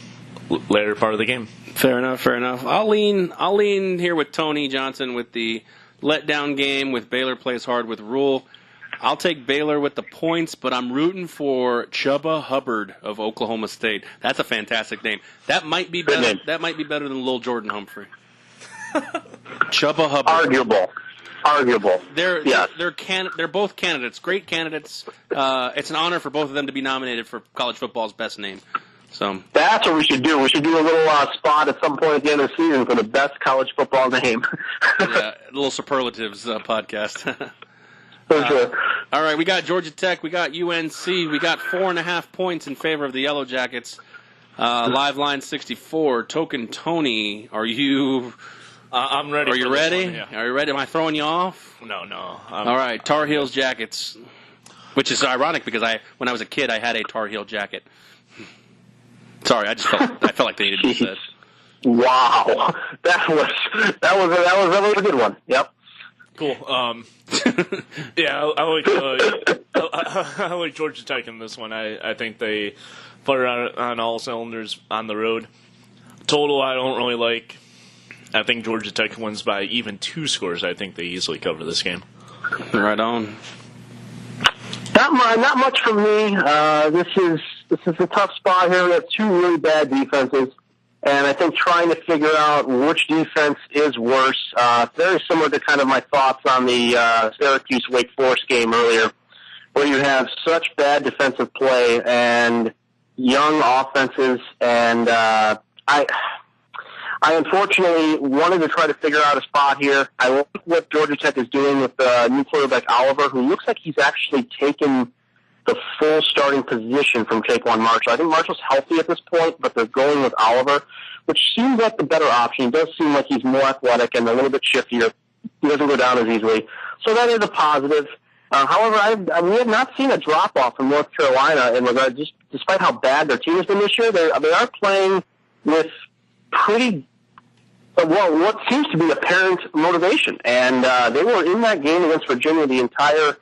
later part of the game. Fair enough. I'll lean here with Tony Johnson with the letdown game with Baylor plays hard with Rule. I'll take Baylor with the points, but I'm rooting for Chubba Hubbard of Oklahoma State. That's a fantastic name. That might be better. That might be better than Lil Jordan Humphrey. Chubba Hubbard. Arguable. They're both candidates. Great candidates. It's an honor for both of them to be nominated for college football's best name. So that's what we should do. We should do a little spot at some point at the end of the season for the best college football name. Yeah, a little superlatives podcast. For sure. All right, we got Georgia Tech, we got UNC, we got 4.5 points in favor of the Yellow Jackets. Live line 64. Token Tony, are you? I'm ready. Are you ready? One, yeah. Are you ready? Am I throwing you off? No. All right, Tar Heels Jackets, which is ironic because when I was a kid, I had a Tar Heel jacket. Sorry, I felt like they needed to be said. Wow, that was a good one. Yep. Cool. Yeah, I like Georgia Tech in this one. I think they fire on all cylinders on the road. Total, I don't really like. I think Georgia Tech wins by even 2 scores. I think they easily cover this game. Right on. Not much for me. This is a tough spot here. We have 2 really bad defenses. And I think trying to figure out which defense is worse, very similar to kind of my thoughts on the Syracuse-Wake Forest game earlier, where you have such bad defensive play and young offenses. And I unfortunately wanted to try to figure out a spot here. I like what Georgia Tech is doing with new quarterback Oliver, who looks like he's actually taken the full starting position from Jaquan Marshall. I think Marshall's healthy at this point, but they're going with Oliver, which seems like the better option. He does seem like he's more athletic and a little bit shiftier. He doesn't go down as easily. So that is a positive. However, we have not seen a drop-off from North Carolina in regard, just despite how bad their team has been this year. They are playing with pretty, what seems to be apparent motivation. And they were in that game against Virginia the entire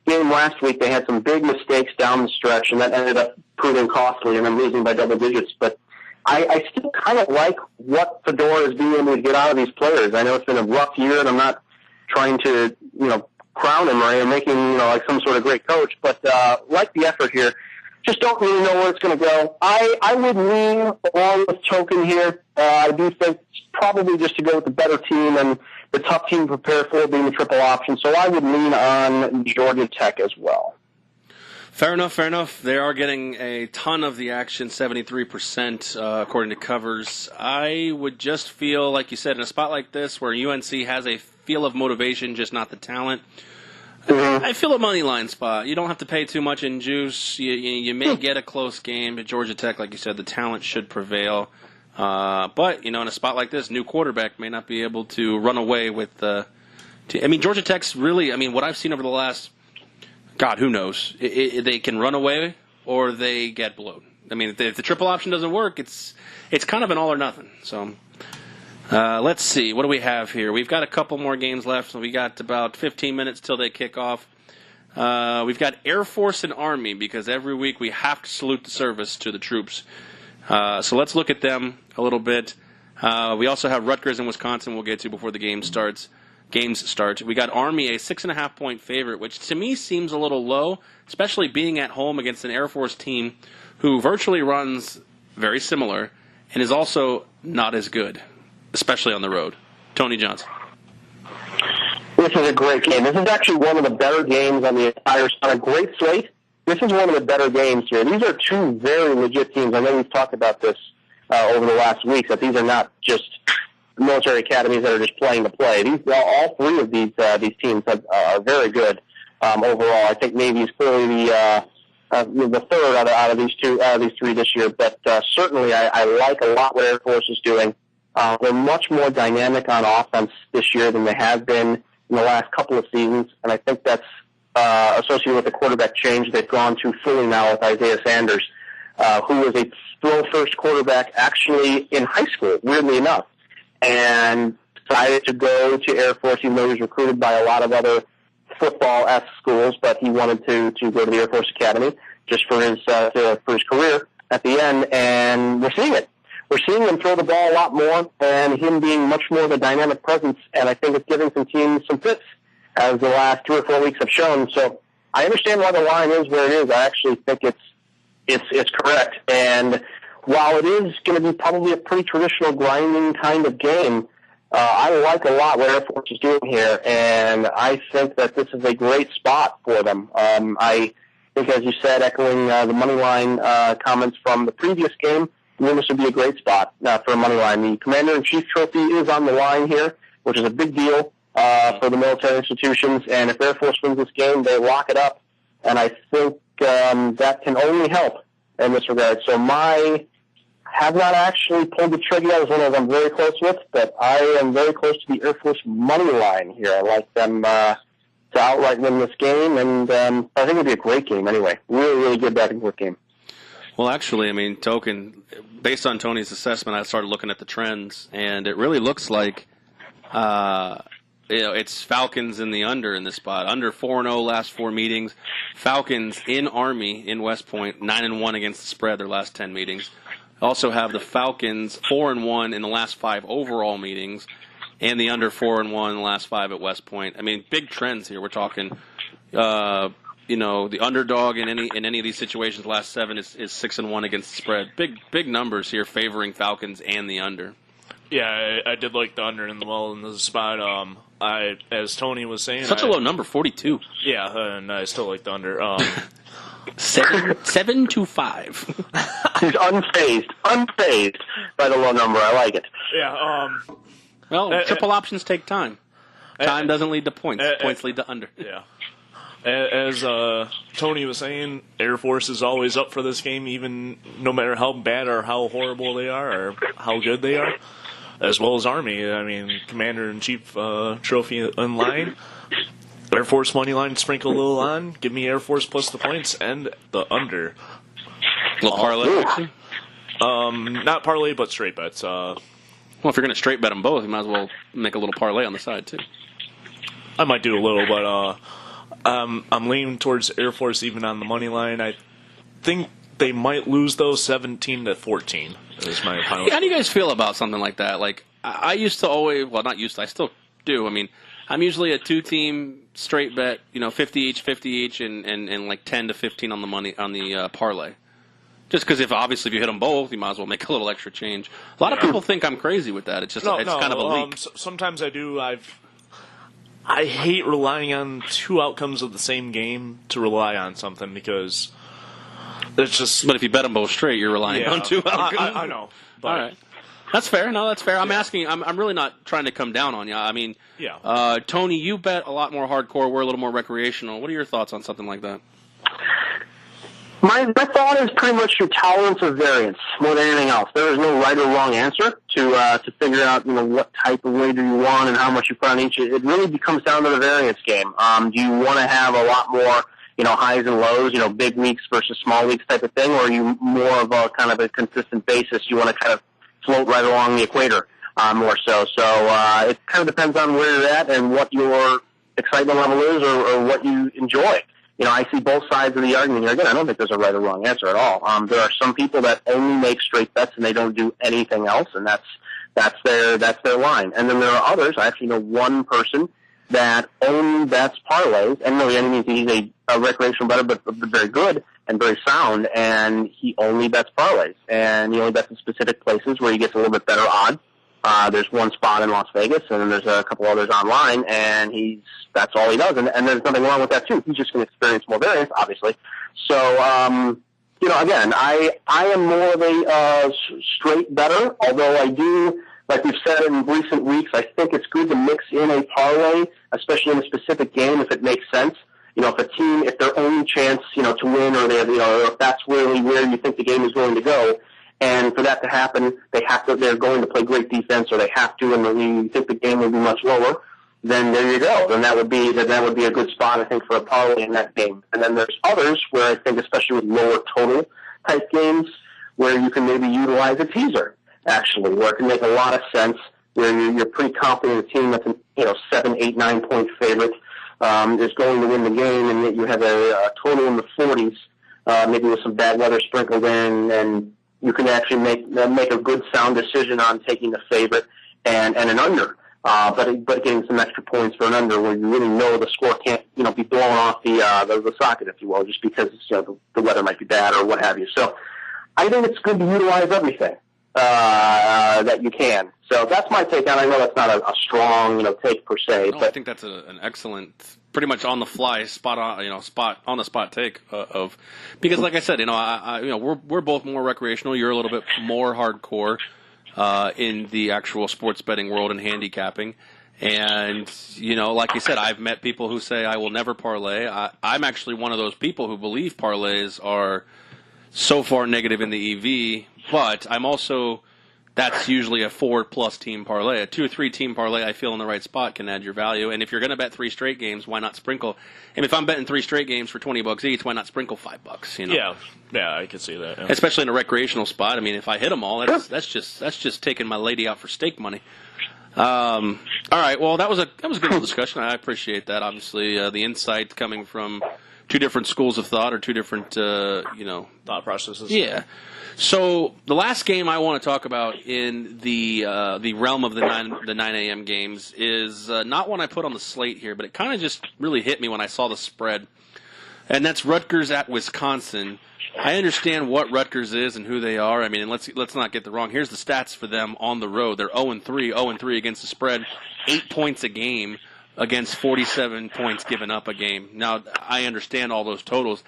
game last week. They had some big mistakes down the stretch, and that ended up proving costly and then losing by double digits. But I still kind of like what Fedora is being able to get out of these players. I know it's been a rough year, and I'm not trying to, crown him or make him, like some sort of great coach, but like the effort here. just don't really know where it's going to go. I would lean along with Token here. I do think probably just to go with the better team and the tough team to prepare for being the triple option. So I would lean on Georgia Tech as well. Fair enough, fair enough. They are getting a ton of the action, 73% according to covers. I would just feel, like you said, in a spot like this where UNC has a feel of motivation, just not the talent, I feel a money line spot. You don't have to pay too much in juice. You may get a close game. At Georgia Tech, like you said, the talent should prevail. But, in a spot like this, new quarterback may not be able to run away with the Georgia Tech's really, what I've seen over the last, God, who knows? They can run away or they get blown. If the triple option doesn't work, it's kind of an all or nothing. So let's see. What do we have here? We've got a couple more games left. So we got about 15 minutes till they kick off. We've got Air Force and Army because every week we have to salute the service to the troops. So let's look at them a little bit. We also have Rutgers and Wisconsin we'll get to before the games start. We got Army, a 6.5-point favorite, which to me seems a little low, especially being at home against an Air Force team who virtually runs very similar and is also not as good, especially on the road. Tony Johnson. This is a great game. This is actually one of the better games on the entire on a great slate. This is one of the better games here. These are two very legit teams. I know we've talked about this over the last week, that these are not just military academies that are just playing to play. All three of these teams are very good overall. I think Navy is clearly the third out of these three this year. But certainly, I like a lot what Air Force is doing. They're much more dynamic on offense this year than they have been in the last couple of seasons, and I think that's associated with the quarterback change they've gone to fully now with Isaiah Sanders, who was a throw-first quarterback actually in high school, weirdly enough, and decided to go to Air Force, even though he was recruited by a lot of other football-esque schools, but he wanted to go to the Air Force Academy just for his career at the end, and we're seeing it. We're seeing him throw the ball a lot more, and him being much more of a dynamic presence, and I think it's giving some teams some fits, as the last 2 or 4 weeks have shown. So I understand why the line is where it is. I actually think it's correct. And while it is going to be probably a pretty traditional grinding kind of game, I like a lot what Air Force is doing here, and I think that this is a great spot for them. I think, as you said, echoing the money line comments from the previous game, I think this would be a great spot for a money line. The Commander-in-Chief trophy is on the line here, which is a big deal for the military institutions, and if Air Force wins this game, they lock it up, and I think that can only help in this regard. So have not actually pulled the trigger yet, as one of them I'm very close with, but I am very close to the Air Force money line here. I like them to outright win this game, and I think it'll be a great game anyway. Really, really good back and forth game. Well, actually, Token, based on Tony's assessment, I started looking at the trends, and it really looks like it's Falcons in the under in this spot. Under 4-0 last 4 meetings. Falcons in Army in West Point, 9-1 against the spread their last 10 meetings. Also have the Falcons 4-1 in the last 5 overall meetings, and the under 4-1 in the last 5 at West Point. Big trends here. We're talking, the underdog in any of these situations, last 7 is 6-1 against the spread. Big numbers here favoring Falcons and the under. Yeah, I did like the under in the spot. As Tony was saying, such a low number, 42. Yeah, and I still like the under. 7-5. He's unfazed by the low number. I like it. Yeah. Well, triple options take time. Time doesn't lead to points. Points lead to under. Yeah. As Tony was saying, Air Force is always up for this game, even no matter how bad or how horrible they are or how good they are, as well as Army. Commander-in-Chief trophy in line. Air Force money line sprinkle a little on. Give me Air Force plus the points and the under. Little parlay action? Not parlay, but straight bets. Well, if you're going to straight bet them both, you might as well make a little parlay on the side, too. I might do a little, but I'm leaning towards Air Force even on the money line. I think they might lose, though, 17-14 is my final. How do you guys feel about something like that? Like, I used to always, well, not used to, I still do. I'm usually a 2-team straight bet, 50 each, and like 10 to 15 on the money on the parlay. Just because if you hit them both, you might as well make a little extra change. A lot of people think I'm crazy with that. It's just kind of a leak. Sometimes I do. I hate relying on two outcomes of the same game to rely on something because it's just. But if you bet them both straight, you're relying on two outcomes. I know. But, all right. That's fair. No, that's fair. I'm asking. I'm really not trying to come down on you. I mean, Tony, you bet a lot more hardcore. We're a little more recreational. What are your thoughts on something like that? My thought is pretty much your tolerance of variance more than anything else. There is no right or wrong answer to figure out what type of wager you want and how much you put on each. It really becomes down to the variance game. Do you want to have a lot more highs and lows, big weeks versus small weeks type of thing, or are you more of a kind of a consistent basis? You want to kind of float right along the equator more so. So it kind of depends on where you're at and what your excitement level is or what you enjoy. I see both sides of the argument here. Again, I don't think there's a right or wrong answer at all. There are some people that only make straight bets and they don't do anything else, and that's their line. And then there are others. I actually know one person that only bets parlays, and no, any means he's a recreational bettor, but very good and very sound, and he only bets parlays, and he only bets in specific places where he gets a little bit better odds. There's one spot in Las Vegas, and then there's a couple others online, and that's all he does. And there's nothing wrong with that, too. He's just going to experience more variance, obviously. So, again, I am more of a straight bettor, although I do, like we've said in recent weeks, I think it's good to mix in a parlay, especially in a specific game, if it makes sense. If their only chance, to win, or if that's really where you think the game is going to go, and for that to happen, they're going to play great defense, or they have to, and you think the game will be much lower, then there you go. Then that would be a good spot, I think, for a parlay in that game. And then there's others where I think, especially with lower total type games, where you can maybe utilize a teaser, actually, where it can make a lot of sense, where you're pretty confident a team that's a 7, 8, 9 point favorite is going to win the game, and yet you have a total in the 40s, maybe with some bad weather sprinkled in, and you can actually make a good sound decision on taking the favorite and an under, but getting some extra points for an under where you really know the score can't be blown off the socket, if you will, just because the weather might be bad or what have you. So I think it's good to utilize everything that you can. So that's my take on it. I know that's not a strong take per se. No, but I think that's an excellent, pretty much on the fly, spot on the spot take of, because like I said, we're both more recreational. You're a little bit more hardcore in the actual sports betting world and handicapping. And like you said, I've met people who say I will never parlay. I'm actually one of those people who believe parlays are so far negative in the EV, but I'm also. That's usually a 4+ team parlay. A 2 or 3 team parlay, I feel in the right spot, can add your value. And if you're going to bet 3 straight games, why not sprinkle? And if I'm betting 3 straight games for $20 each, why not sprinkle $5? Yeah, I could see that. Yeah. Especially in a recreational spot. I mean, if I hit them all, that's just taking my lady out for steak money. All right, well, that was a good little discussion. I appreciate that. Obviously, the insight coming from 2 different schools of thought or 2 different thought processes. Yeah. So the last game I want to talk about in the realm of the 9 a.m. games is not one I put on the slate here, but it kind of just really hit me when I saw the spread, and that's Rutgers at Wisconsin. I understand what Rutgers is and who they are. I mean, and let's not get the wrong. Here's the stats for them on the road. They're 0-3 against the spread, 8 points a game against 47 points given up a game. Now I understand all those totals.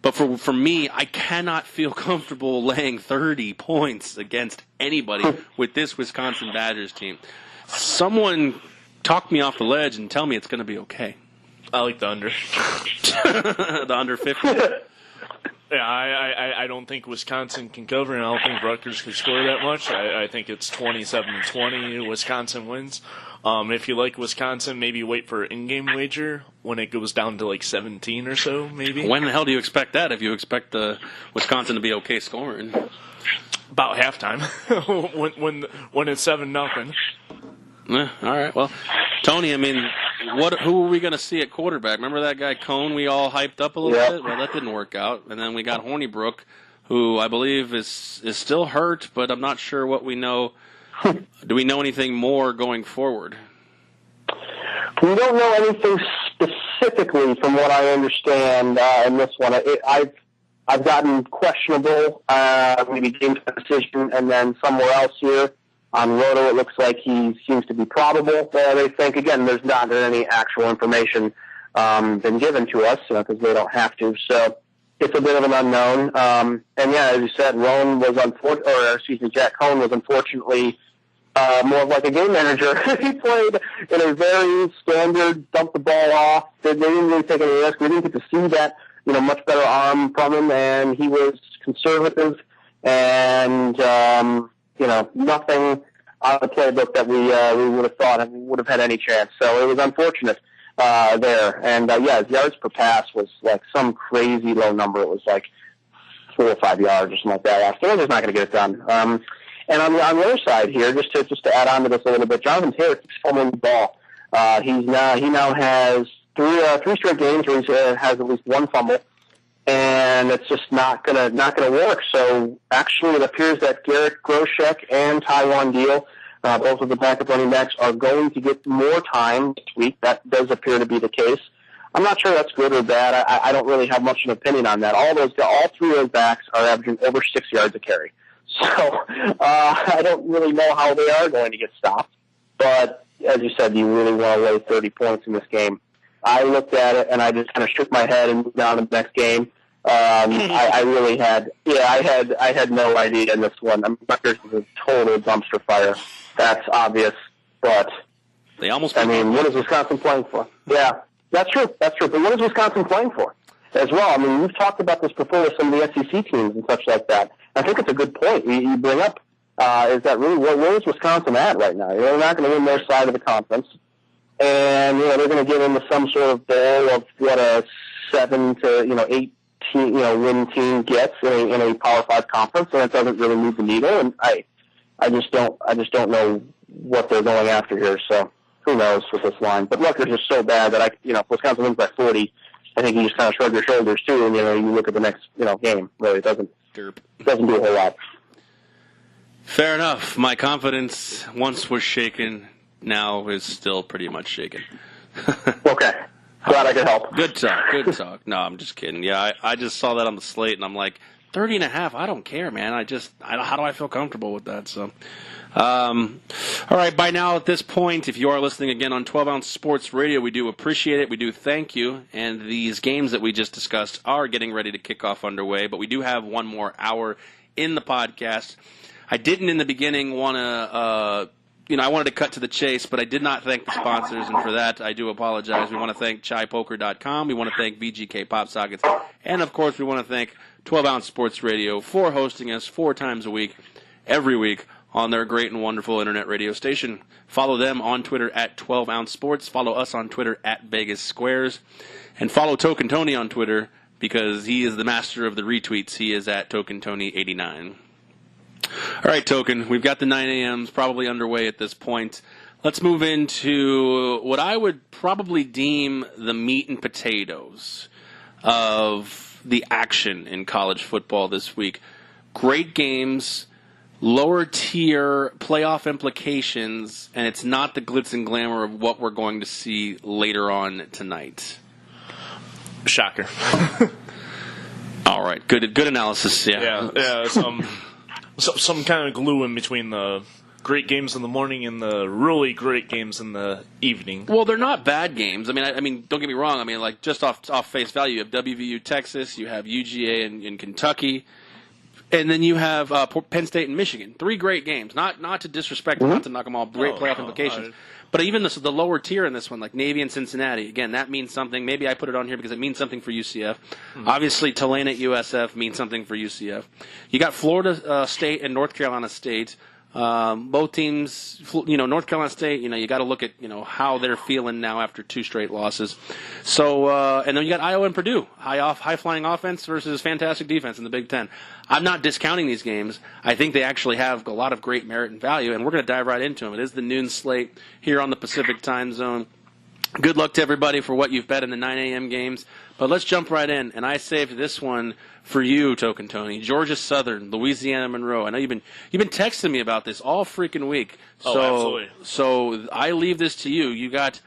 But for me, I cannot feel comfortable laying 30 points against anybody with this Wisconsin Badgers team. Someone talk me off the ledge and tell me it's going to be okay. I like the under. The under 50? Yeah, I don't think Wisconsin can cover, and I don't think Rutgers can score that much. I think it's 27-20. Wisconsin wins. If you like Wisconsin, maybe wait for an in-game wager when it goes down to like 17 or so, maybe. When the hell do you expect that if you expect Wisconsin to be okay scoring? About halftime, when it's 7-0. All right, well, Tony, I mean, who are we going to see at quarterback? Remember that guy Cone we all hyped up a little bit? Well, that didn't work out. And then we got Hornibrook, who I believe is still hurt, but I'm not sure what we know. Do we know anything more going forward? We don't know anything specifically from what I understand in this one. I've gotten questionable, maybe game decision, and then somewhere else here on Roto it looks like he seems to be probable. They think, again, there's not any actual information been given to us because they don't have to. So it's a bit of an unknown. And yeah, as you said, Jack Cohn was unfortunately more of like a game manager. He played in a very standard dump the ball off. They didn't really take any risk. We didn't get to see that, much better arm from him, and he was conservative and, nothing out of the playbook that we would have thought would have had any chance. So it was unfortunate there. And, his yards per pass was like some crazy low number. It was like 4 or 5 yards or something like that. So they're just not going to get it done. And on the other side here, just to add on to this a little bit, Jonathan Taylor keeps fumbling the ball. He now has three straight games where he has at least one fumble, and it's just not gonna work. So actually, it appears that Garrett Groshek and Tywan Deal, both of the backup running backs, are going to get more time this week. That does appear to be the case. I'm not sure that's good or bad. I don't really have much of an opinion on that. All three of those backs are averaging over 6 yards a carry. So I don't really know how they are going to get stopped. But as you said, you really want to lay 30 points in this game. I looked at it and I just kind of shook my head and moved on to the next game. I really had no idea in this one. I'm Rutgers was a total dumpster fire. That's obvious, but they almost. What is Wisconsin playing for? Yeah, that's true. But what is Wisconsin playing for as well? We've talked about this before with some of the SEC teams and such like that. I think it's a good point you bring up. Is that really where is Wisconsin at right now? They're not going to win their side of the conference, and they're going to get into some sort of bowl of what a 7 to 8 team, win team gets in a Power 5 conference, and it doesn't really move the needle. And I just don't know what they're going after here. So who knows with this line? But Rutgers is so bad that if Wisconsin wins by 40, I think you just kind of shrug your shoulders too, and you look at the next game. Really, it doesn't do a whole lot. Fair enough. My confidence once was shaken, now is still pretty much shaken. Okay. Glad I could help. Good talk. No, I'm just kidding. Yeah, I just saw that on the slate, and I'm like, 30.5, I don't care, man. How do I feel comfortable with that? So, all right, by now at this point, if you are listening again on 12-Ounce Sports Radio, we do appreciate it. We do thank you. And these games that we just discussed are getting ready to kick off underway, but we do have one more hour in the podcast. I didn't in the beginning want to, I wanted to cut to the chase, but I did not thank the sponsors, and for that, I do apologize. We want to thank ChaiPoker.com. We want to thank VGK Pop Sockets. And, of course, we want to thank 12-Ounce Sports Radio for hosting us 4 times a week, every week, on their great and wonderful internet radio station. Follow them on Twitter at 12-Ounce Sports. Follow us on Twitter at Vegas Squares. And follow Token Tony on Twitter because he is the master of the retweets. He is at Token Tony 89. All right, Token, we've got the 9 a.m.s probably underway at this point. Let's move into what I would probably deem the meat and potatoes of the action in college football this week. Great games, lower tier playoff implications, and it's not the glitz and glamour of what we're going to see later on tonight. Shocker. All right, good analysis. Yeah. Some kind of glue in between the great games in the morning and the really great games in the evening. Well, they're not bad games. I mean, don't get me wrong. Just off face value, you have WVU, Texas, you have UGA in Kentucky, and then you have Penn State and Michigan. 3 great games. Not to disrespect, not to knock them all. Great playoff implications. But even the lower tier in this one, like Navy and Cincinnati, again, that means something. Maybe I put it on here because it means something for UCF. Obviously, Tulane at USF means something for UCF. You got Florida State and North Carolina State. Both teams, North Carolina State, you got to look at, how they're feeling now after 2 straight losses. So, and then you got Iowa and Purdue, high-flying offense versus fantastic defense in the Big Ten. I'm not discounting these games. I think they actually have a lot of great merit and value, and we're going to dive right into them. It is the noon slate here on the Pacific Time Zone. Good luck to everybody for what you've bet in the 9 a.m. games. But let's jump right in, and I saved this one for you, Token Tony. Georgia Southern, Louisiana Monroe. I know you've been texting me about this all freaking week. Absolutely. So I leave this to you. You got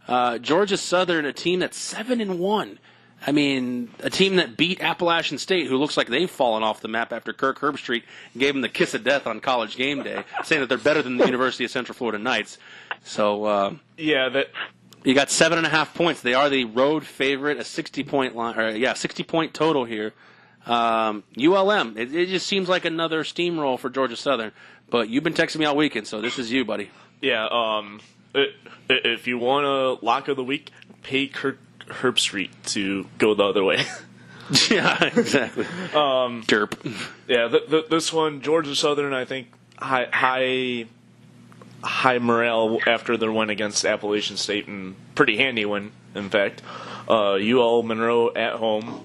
Georgia Southern, a team that's 7-1. I mean, a team that beat Appalachian State, who looks like they've fallen off the map after Kirk Herbstreit gave them the kiss of death on College Game Day, saying that they're better than the University of Central Florida Knights. So, you got 7.5 points. They are the road favorite, a 60-point line, 60-point total here. ULM, it just seems like another steamroll for Georgia Southern. But you've been texting me all weekend, so this is you, buddy. Yeah. If you want a lock of the week, pay Kirk Herbstreit to go the other way. Yeah, exactly. Derp. Yeah, this one, Georgia Southern, I think high morale after their win against Appalachian State, and pretty handy win, in fact. UL Monroe at home.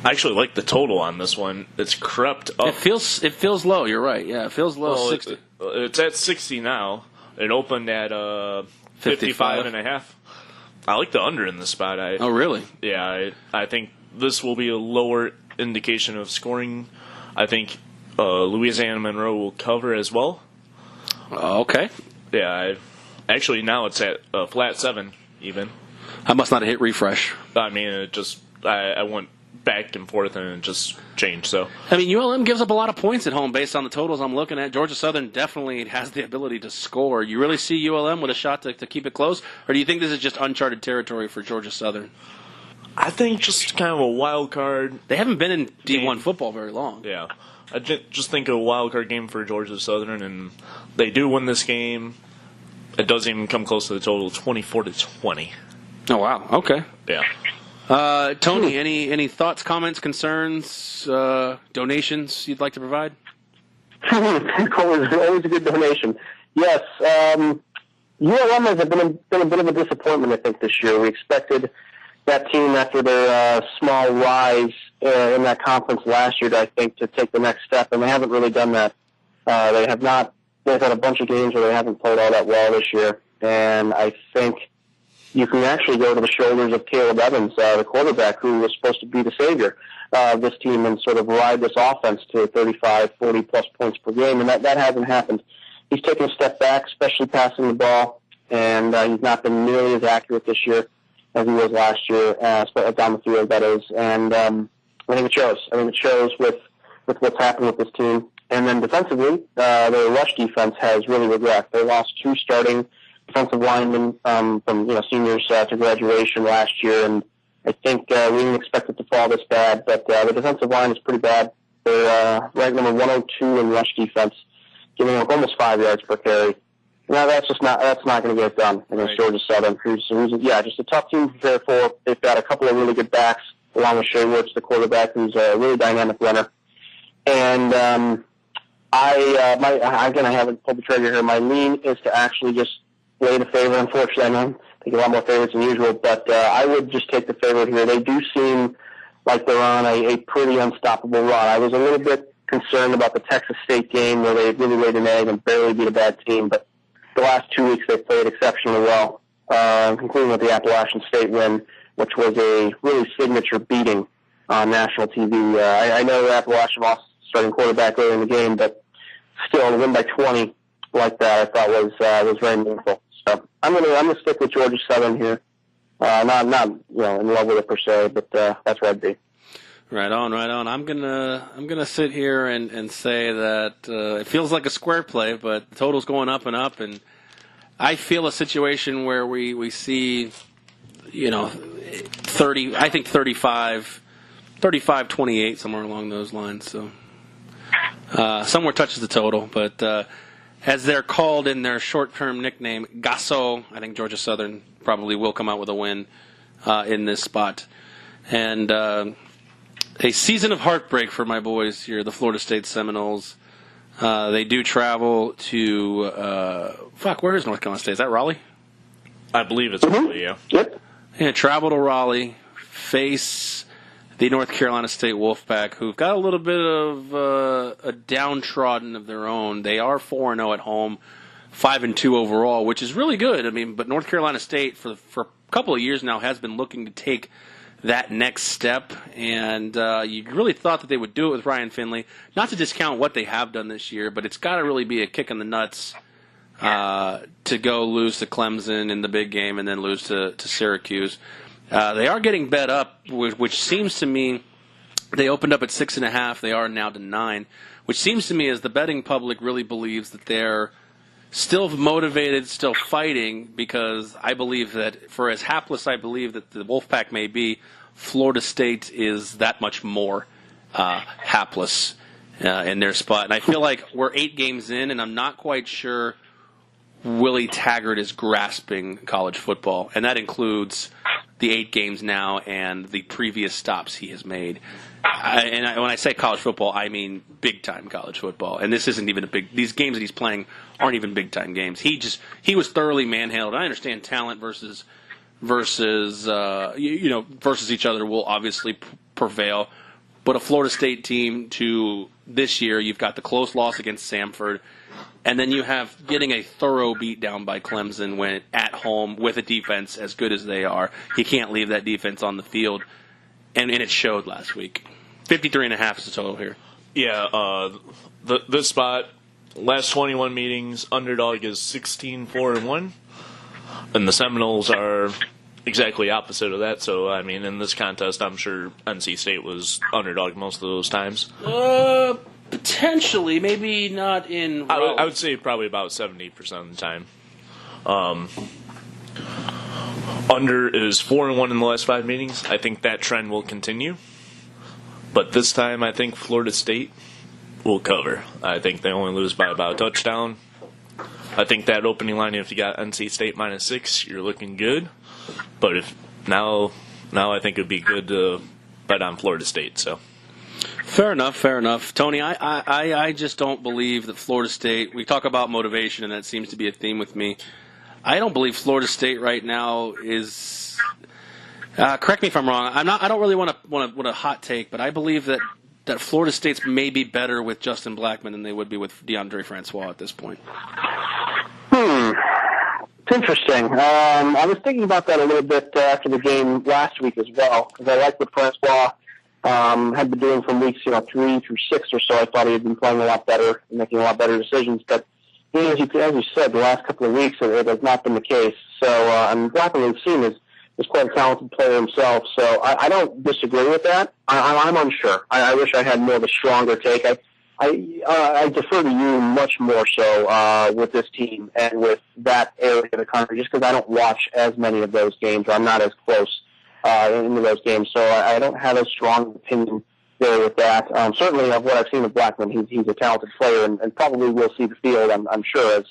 I actually like the total on this one. It's crept up. It feels low. You're right. Yeah, it feels low. 60. It's at 60 now. It opened at 55.5. I like the under in this spot. Oh, really? Yeah, I think this will be a lower indication of scoring. I think Louisiana Monroe will cover as well. Okay. Yeah, actually now it's at flat 7 even. I must not have hit refresh. I mean, it just I went back and forth and it just changed. So I mean, ULM gives up a lot of points at home based on the totals I'm looking at. Georgia Southern definitely has the ability to score. You really see ULM with a shot to keep it close, or do you think this is just uncharted territory for Georgia Southern? I think just kind of a wild card. They haven't been in D1 football very long. Yeah, I just think a wild card game for Georgia Southern, and they do win this game. It doesn't even come close to the total, 24-20. Oh wow! Okay. Yeah. Tony, any thoughts, comments, concerns, donations you'd like to provide? Always a good donation. Yes, ULM has been a bit of a disappointment, I think, this year. We expected that team, after their small rise in that conference last year, I think, to take the next step, and they haven't really done that. They have not. They've had a bunch of games where they haven't played all that well this year, and I think you can actually go to the shoulders of Caleb Evans, the quarterback, who was supposed to be the savior of this team and sort of ride this offense to 35, 40-plus points per game, and that hasn't happened. He's taken a step back, especially passing the ball, and he's not been nearly as accurate this year as he was last year, down the field, that is. And I think it shows. I think it shows with what's happened with this team. And then defensively, their rush defense has really regressed. They lost 2 starting defensive linemen from seniors to graduation last year, and I think we didn't expect it to fall this bad. But the defensive line is pretty bad. They're ranked number 102 in rush defense, giving up almost 5 yards per carry. Now that's not going to get it done against Georgia Southern, who's just a tough team to prepare for. They've got a couple of really good backs, along with Shea Woods, the quarterback, who's a really dynamic runner. And I haven't pulled the trigger here. My lean is to actually just lay the favorite. Unfortunately, I know I'm taking a lot more favorites than usual, but I would just take the favorite here. They do seem like they're on a pretty unstoppable run. I was a little bit concerned about the Texas State game where they really laid an egg and barely beat a bad team, but the last 2 weeks they've played exceptionally well, including with the Appalachian State win, which was a really signature beating on national TV. I know Appalachian lost starting quarterback early in the game, but still, to win by 20 like that, I thought was very meaningful. So I'm gonna stick with Georgia Southern here. Not in love with it per se, but that's where I'd be. Right on. I'm gonna sit here and say that it feels like a square play, but the total's going up and up, and I feel a situation where we see 30. I think 35, 28, somewhere along those lines. So somewhere touches the total, but. As they're called in their short-term nickname, Gasso, I think Georgia Southern probably will come out with a win in this spot. And a season of heartbreak for my boys here, the Florida State Seminoles. They do travel to, where is North Carolina State? Is that Raleigh? I believe it's Raleigh, yeah. Yep. Yeah, travel to Raleigh, face the North Carolina State Wolfpack, who've got a little bit of a downtrodden of their own. They are 4-0 at home, 5-2 overall, which is really good. I mean, but North Carolina State for a couple of years now has been looking to take that next step, and you really thought that they would do it with Ryan Finley. Not to discount what they have done this year, but it's got to really be a kick in the nuts to go lose to Clemson in the big game and then lose to Syracuse. They are getting bet up, which seems to me they opened up at 6.5. They are now to 9, which seems to me as the betting public really believes that they're still motivated, still fighting, because I believe that for as hapless I believe that the Wolfpack may be, Florida State is that much more hapless in their spot. And I feel like we're 8 games in, and I'm not quite sure Willie Taggart is grasping college football, and that includes the 8 games now and the previous stops he has made. When I say college football, I mean big-time college football. And this isn't even these games that he's playing aren't even big-time games. He was thoroughly manhandled. I understand talent versus each other will obviously prevail. But a Florida State team to this year, you've got the close loss against Samford, and then you have getting a thorough beatdown by Clemson when at home with a defense as good as they are. He can't leave that defense on the field, and it showed last week. 53.5 is the total here. Yeah, this spot, last 21 meetings, underdog is 16-4-1, and the Seminoles are exactly opposite of that. So, I mean, in this contest, I'm sure NC State was underdog most of those times. Potentially, maybe not in. I would say probably about 70% of the time. Under is 4-1 in the last 5 meetings. I think that trend will continue, but this time I think Florida State will cover. I think they only lose by about a touchdown. I think that opening line, if you got NC State -6, you're looking good. But if now I think it would be good to bet on Florida State. So. Fair enough. Tony, I just don't believe that Florida State, we talk about motivation, and that seems to be a theme with me. I don't believe Florida State right now is, correct me if I'm wrong, I don't really want a hot take, but I believe that Florida State's may be better with Justin Blackman than they would be with DeAndre Francois at this point. It's interesting. I was thinking about that a little bit after the game last week as well, because I like what Francois had been doing from weeks 3 through 6 or so. I thought he had been playing a lot better, making a lot better decisions. But as you said, the last couple of weeks it has not been the case. So and Blackman, we've seen, is quite a talented player himself. So I don't disagree with that. I'm unsure. I wish I had more of a stronger take. I defer to you much more so with this team and with that area of the country, just because I don't watch as many of those games, or I'm not as close into those games, so I don't have a strong opinion there with that. Certainly, of what I've seen of Blackman, he's a talented player, and probably will see the field, I'm sure,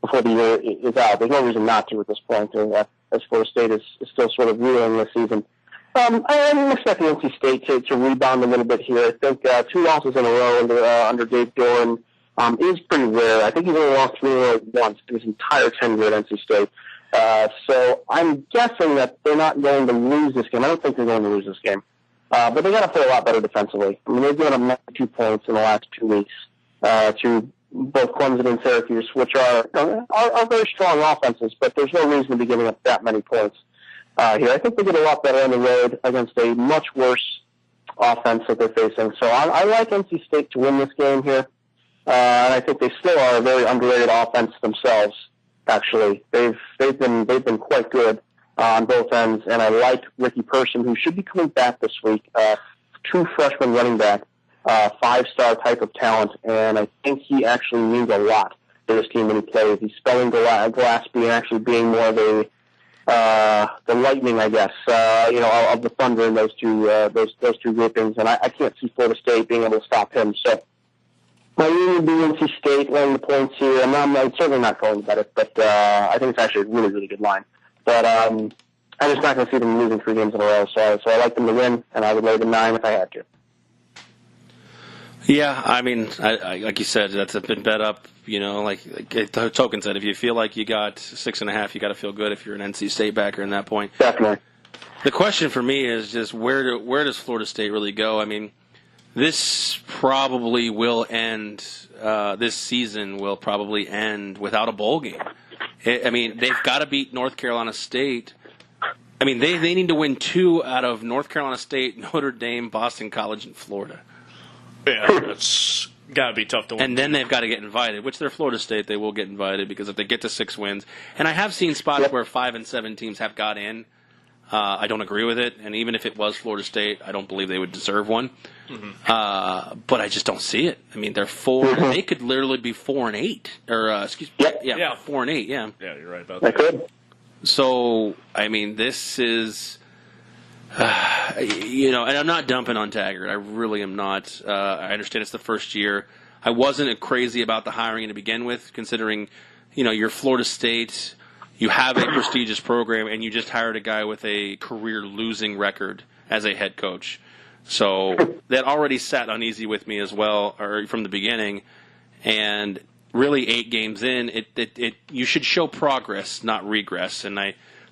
before the year is out. There's no reason not to at this point, as Florida State is still sort of reeling this season. I'm expecting NC State to rebound a little bit here. I think 2 losses in a row under Dave Doran is pretty rare. I think he's only lost 3 in a row once in his entire tenure at NC State. So I'm guessing that they're not going to lose this game. I don't think they're going to lose this game. But they got to play a lot better defensively. I mean, they've given up 92 points in the last 2 weeks to both Clemson and Syracuse, which are very strong offenses, but there's no reason to be giving up that many points here. I think they get a lot better on the road against a much worse offense that they're facing. So I like NC State to win this game here. And I think they still are a very underrated offense themselves. Actually, they've been quite good on both ends, and I like Ricky Person, who should be coming back this week. True freshman running back, 5-star type of talent, and I think he actually means a lot to this team when he plays. He's spelling Gillespie and actually being more of the Lightning, I guess, of the Thunder in those two groupings, and I can't see Florida State being able to stop him. So my lean would be NC State laying the points here. I'm certainly not going to bet it, but I think it's actually a really, really good line. But I'm just not going to see them losing 3 games in a row. So I like them to win, and I would lay the 9 if I had to. Yeah, I mean, I like you said, that's been bet up. Like Token said, if you feel like you got 6.5, you got to feel good if you're an NC State backer in that point. Definitely. The question for me is just where does Florida State really go? I mean, this probably will end. This season will probably end without a bowl game. I mean, they've got to beat North Carolina State. I mean, they need to win 2 out of North Carolina State, Notre Dame, Boston College, and Florida. Yeah, that's Gotta be tough to win. And then they've got to get invited, which they're Florida State. They will get invited because if they get to 6 wins, and I have seen spots where 5 and 7 teams have got in. I don't agree with it, and even if it was Florida State, I don't believe they would deserve one. Mm-hmm. But I just don't see it. I mean, they're 4. Mm-hmm. They could literally be 4 and 8, or excuse me, 4 and 8. Yeah, you're right about that. Could. So I mean, this is. And I'm not dumping on Taggart. I really am not. I understand it's the first year. I wasn't crazy about the hiring to begin with, considering, you're Florida State, you have a prestigious program, and you just hired a guy with a career losing record as a head coach. So that already sat uneasy with me as well, or from the beginning. And really, 8 games in, you should show progress, not regress. And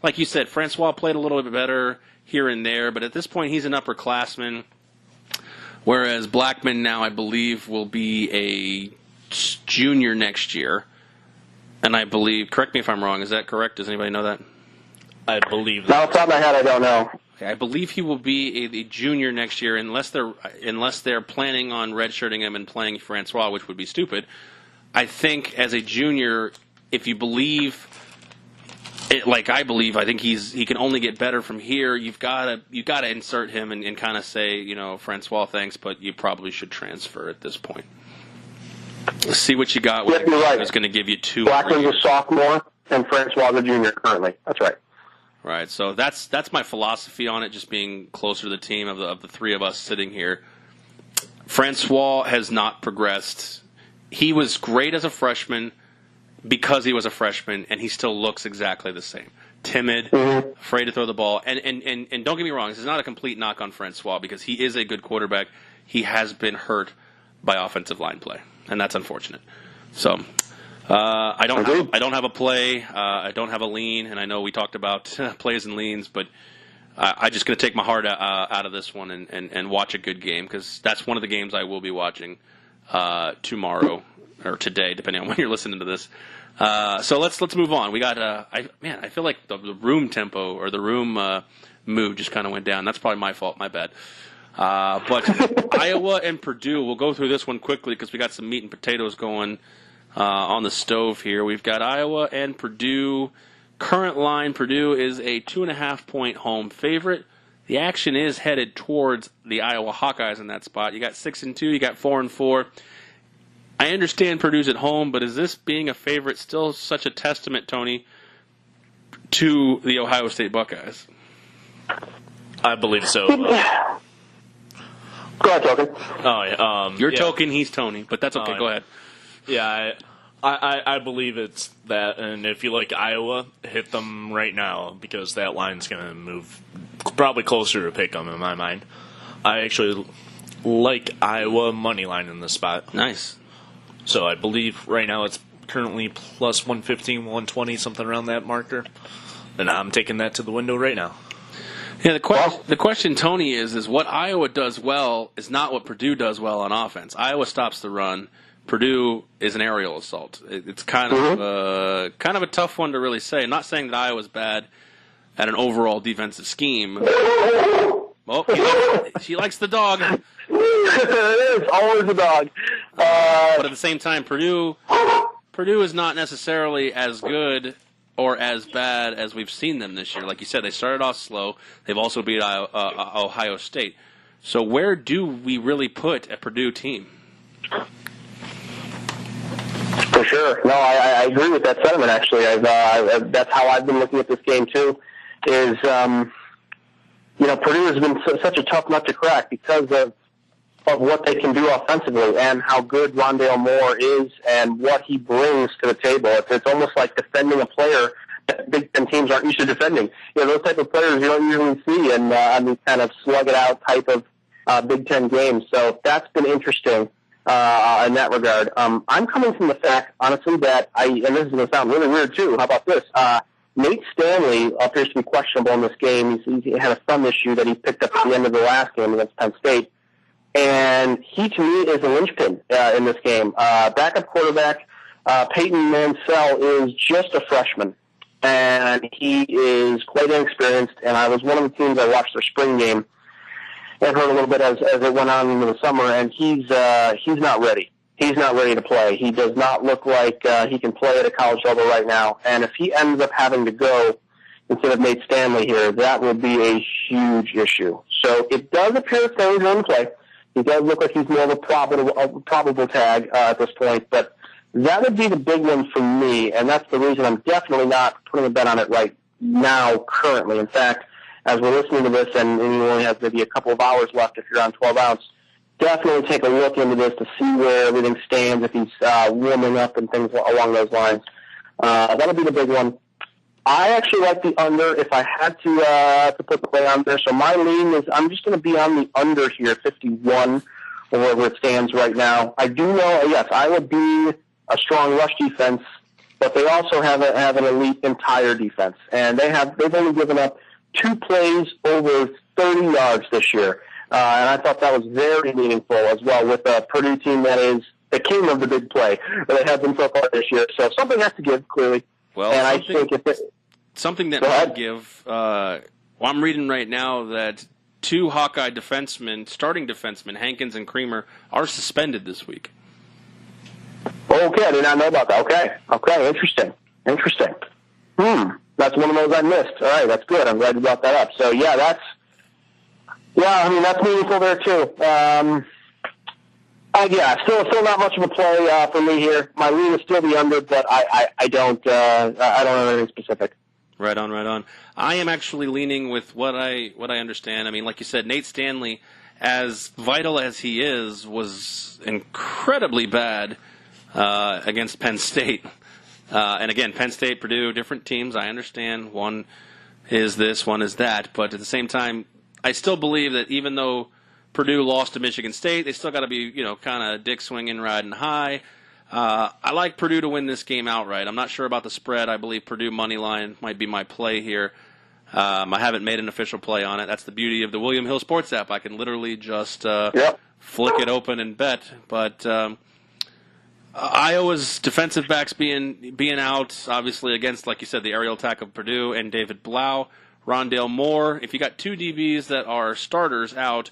like you said, Francois played a little bit better here and there, but at this point he's an upperclassman, whereas Blackman now I believe will be a junior next year, and I believe, correct me if I'm wrong, is that correct? Does anybody know that? I believe that. Off the top of my head, I don't know. Okay, I believe he will be a junior next year unless they're planning on redshirting him and playing Francois, which would be stupid. I think as a junior, if you believe I believe, I think he can only get better from here. You've got to insert him and kind of say, Francois, thanks, but you probably should transfer at this point. Let's see what you got. Yep, you're right. Is going to give you 2. Blackman's a sophomore and Francois a junior currently. That's right. Right. So that's my philosophy on it. Just being closer to the team of the 3 of us sitting here. Francois has not progressed. He was great as a freshman. Because he was a freshman, and he still looks exactly the same. Timid, afraid to throw the ball. And don't get me wrong, this is not a complete knock on Francois because he is a good quarterback. He has been hurt by offensive line play, and that's unfortunate. So I don't have a play. I don't have a lean, and I know we talked about plays and leans, but I'm just going to take my heart out of this one and watch a good game because that's one of the games I will be watching tomorrow. Or today, depending on when you're listening to this. So let's move on. We got I feel like the room tempo or the room mood just kind of went down. That's probably my fault. My bad. But Iowa and Purdue. We'll go through this one quickly because we got some meat and potatoes going on the stove here. We've got Iowa and Purdue. Current line: Purdue is a 2.5-point home favorite. The action is headed towards the Iowa Hawkeyes in that spot. You got 6-2. You got 4-4. I understand Purdue's at home, but is this being a favorite still such a testament, Tony, to the Ohio State Buckeyes? I believe so. Go ahead, Token. Oh, yeah. You're Token, he's Tony, but that's okay. Go ahead. Yeah, I believe it's that, and if you like Iowa, hit them right now because that line's going to move probably closer to pick them in my mind. I actually like Iowa money line in this spot. Nice. So I believe right now it's currently plus 115, 120, something around that marker. And I'm taking that to the window right now. Yeah, the question, Tony, is what Iowa does well is not what Purdue does well on offense. Iowa stops the run. Purdue is an aerial assault. It's kind of a tough one to really say. I'm not saying that Iowa's bad at an overall defensive scheme. Oh, she likes the dog. It is always a dog. But at the same time, Purdue is not necessarily as good or as bad as we've seen them this year. Like you said, they started off slow. They've also beat Ohio State. So where do we really put a Purdue team? For sure. No, I agree with that sentiment, actually. That's how I've been looking at this game, too, is, Purdue has been such a tough nut to crack because of what they can do offensively and how good Rondale Moore is and what he brings to the table. It's almost like defending a player that Big Ten teams aren't used to defending. Those type of players you don't usually see in these kind of slug-it-out type of Big Ten games. So that's been interesting in that regard. I'm coming from the fact, honestly, that and this is going to sound really weird, too. How about this? Nate Stanley appears to be questionable in this game. He had a thumb issue that he picked up at the end of the last game against Penn State. And he, to me, is a linchpin in this game. Backup quarterback Peyton Mansell is just a freshman, and he is quite inexperienced. And I was one of the teams I watched their spring game and heard a little bit as it went on into the summer, and he's not ready. he's not ready to play. He does not look like he can play at a college level right now. And if he ends up having to go instead of Nate Stanley here, that would be a huge issue. So it does appear that Stanley's going to play. He does look like he's more of a probable tag at this point, but that would be the big one for me, and that's the reason I'm definitely not putting a bet on it right now currently. In fact, as we're listening to this, and you only have maybe a couple of hours left if you're on 12 ounce, definitely take a look into this to see where everything stands, if he's warming up and things along those lines. That would be the big one. I actually like the under if I had to put the play on there. So my lean is I'm just going to be on the under here, 51, or wherever it stands right now. I do know, yes, I would be a strong rush defense, but they also have an elite entire defense, and they've only given up 2 plays over 30 yards this year, and I thought that was very meaningful as well with a Purdue team that is the king of the big play that they have been so far this year. So something has to give, clearly. Well, and I think something that might give. I'm reading right now that 2 Hawkeye starting defensemen, Hankins and Creamer, are suspended this week. Okay, I did not know about that. Okay, interesting. That's one of those I missed. All right, that's good. I'm glad you brought that up. So that's meaningful there too. Still not much of a play for me here. My lean is still the under, but I don't have anything specific. Right on. I am actually leaning with what I understand. I mean, like you said, Nate Stanley, as vital as he is, was incredibly bad against Penn State. And again, Penn State, Purdue, different teams. I understand. One is this, one is that. But at the same time, I still believe that even though Purdue lost to Michigan State, they still got to be, kind of dick swinging, riding high. I like Purdue to win this game outright. I'm not sure about the spread. I believe Purdue money line might be my play here. I haven't made an official play on it. That's the beauty of the William Hill Sports app. I can literally just flick it open and bet. But Iowa's defensive backs being out, obviously against, like you said, the aerial attack of Purdue and David Blau, Rondale Moore. If you got 2 DBs that are starters out,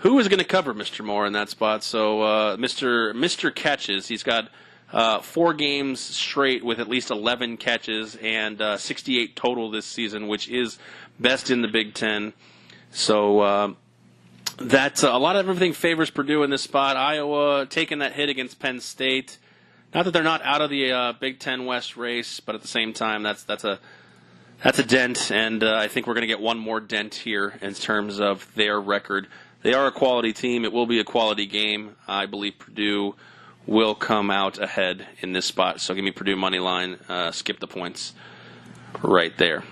who is going to cover Mr. Moore in that spot? So Mr. Catches, he's got 4 games straight with at least 11 catches and 68 total this season, which is best in the Big Ten. So that's a lot of everything favors Purdue in this spot. Iowa taking that hit against Penn State. Not that they're not out of the Big Ten West race, but at the same time, that's a dent, and I think we're going to get one more dent here in terms of their record. They are a quality team. It will be a quality game. I believe Purdue will come out ahead in this spot. So give me Purdue money line. Skip the points right there.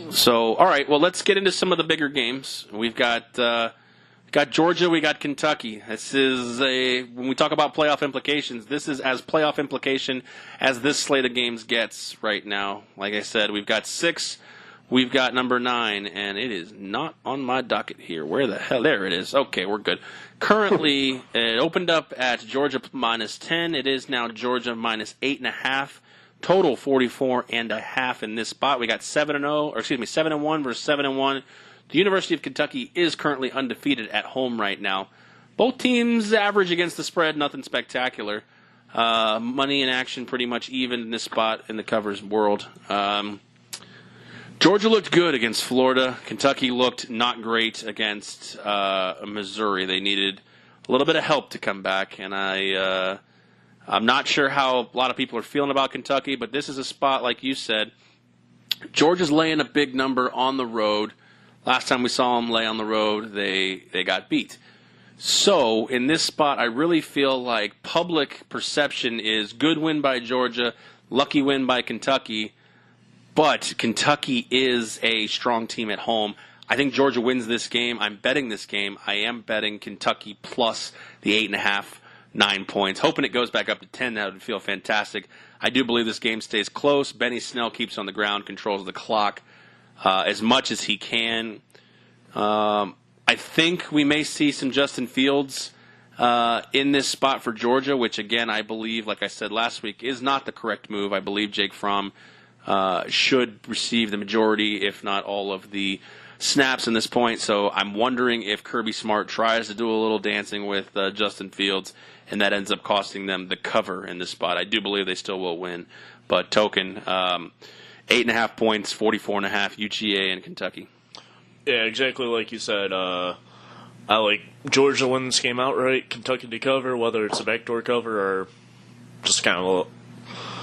So, all right, well, let's get into some of the bigger games. We've got Georgia, we got Kentucky. This is when we talk about playoff implications, this is as playoff implication as this slate of games gets right now. Like I said, we've got 6. We've got number 9, and it is not on my docket here. Where the hell? There it is. Okay, we're good. Currently, it opened up at Georgia minus 10. It is now Georgia minus 8.5. Total 44.5 in this spot. We got 7-1 versus 7-1. The University of Kentucky is currently undefeated at home right now. Both teams average against the spread, nothing spectacular. Money in action pretty much even in this spot in the covers world. Georgia looked good against Florida. Kentucky looked not great against Missouri. They needed a little bit of help to come back, and I'm not sure how a lot of people are feeling about Kentucky, but this is a spot, like you said, Georgia's laying a big number on the road. Last time we saw them lay on the road, they got beat. So in this spot, I really feel like public perception is good win by Georgia, lucky win by Kentucky. But Kentucky is a strong team at home. I think Georgia wins this game. I'm betting this game. I am betting Kentucky plus the 8.5, 9 points. Hoping it goes back up to 10. That would feel fantastic. I do believe this game stays close. Benny Snell keeps on the ground, controls the clock as much as he can. I think we may see some Justin Fields in this spot for Georgia, which, again, I believe, like I said last week, is not the correct move. I believe Jake Fromm should receive the majority, if not all, of the snaps in this point. So I'm wondering if Kirby Smart tries to do a little dancing with Justin Fields, and that ends up costing them the cover in this spot. I do believe they still will win, but token 8.5 points, 44.5 UGA and Kentucky. Yeah, exactly like you said. I like Georgia when this came out, right? Kentucky to cover, whether it's a backdoor cover or just kind of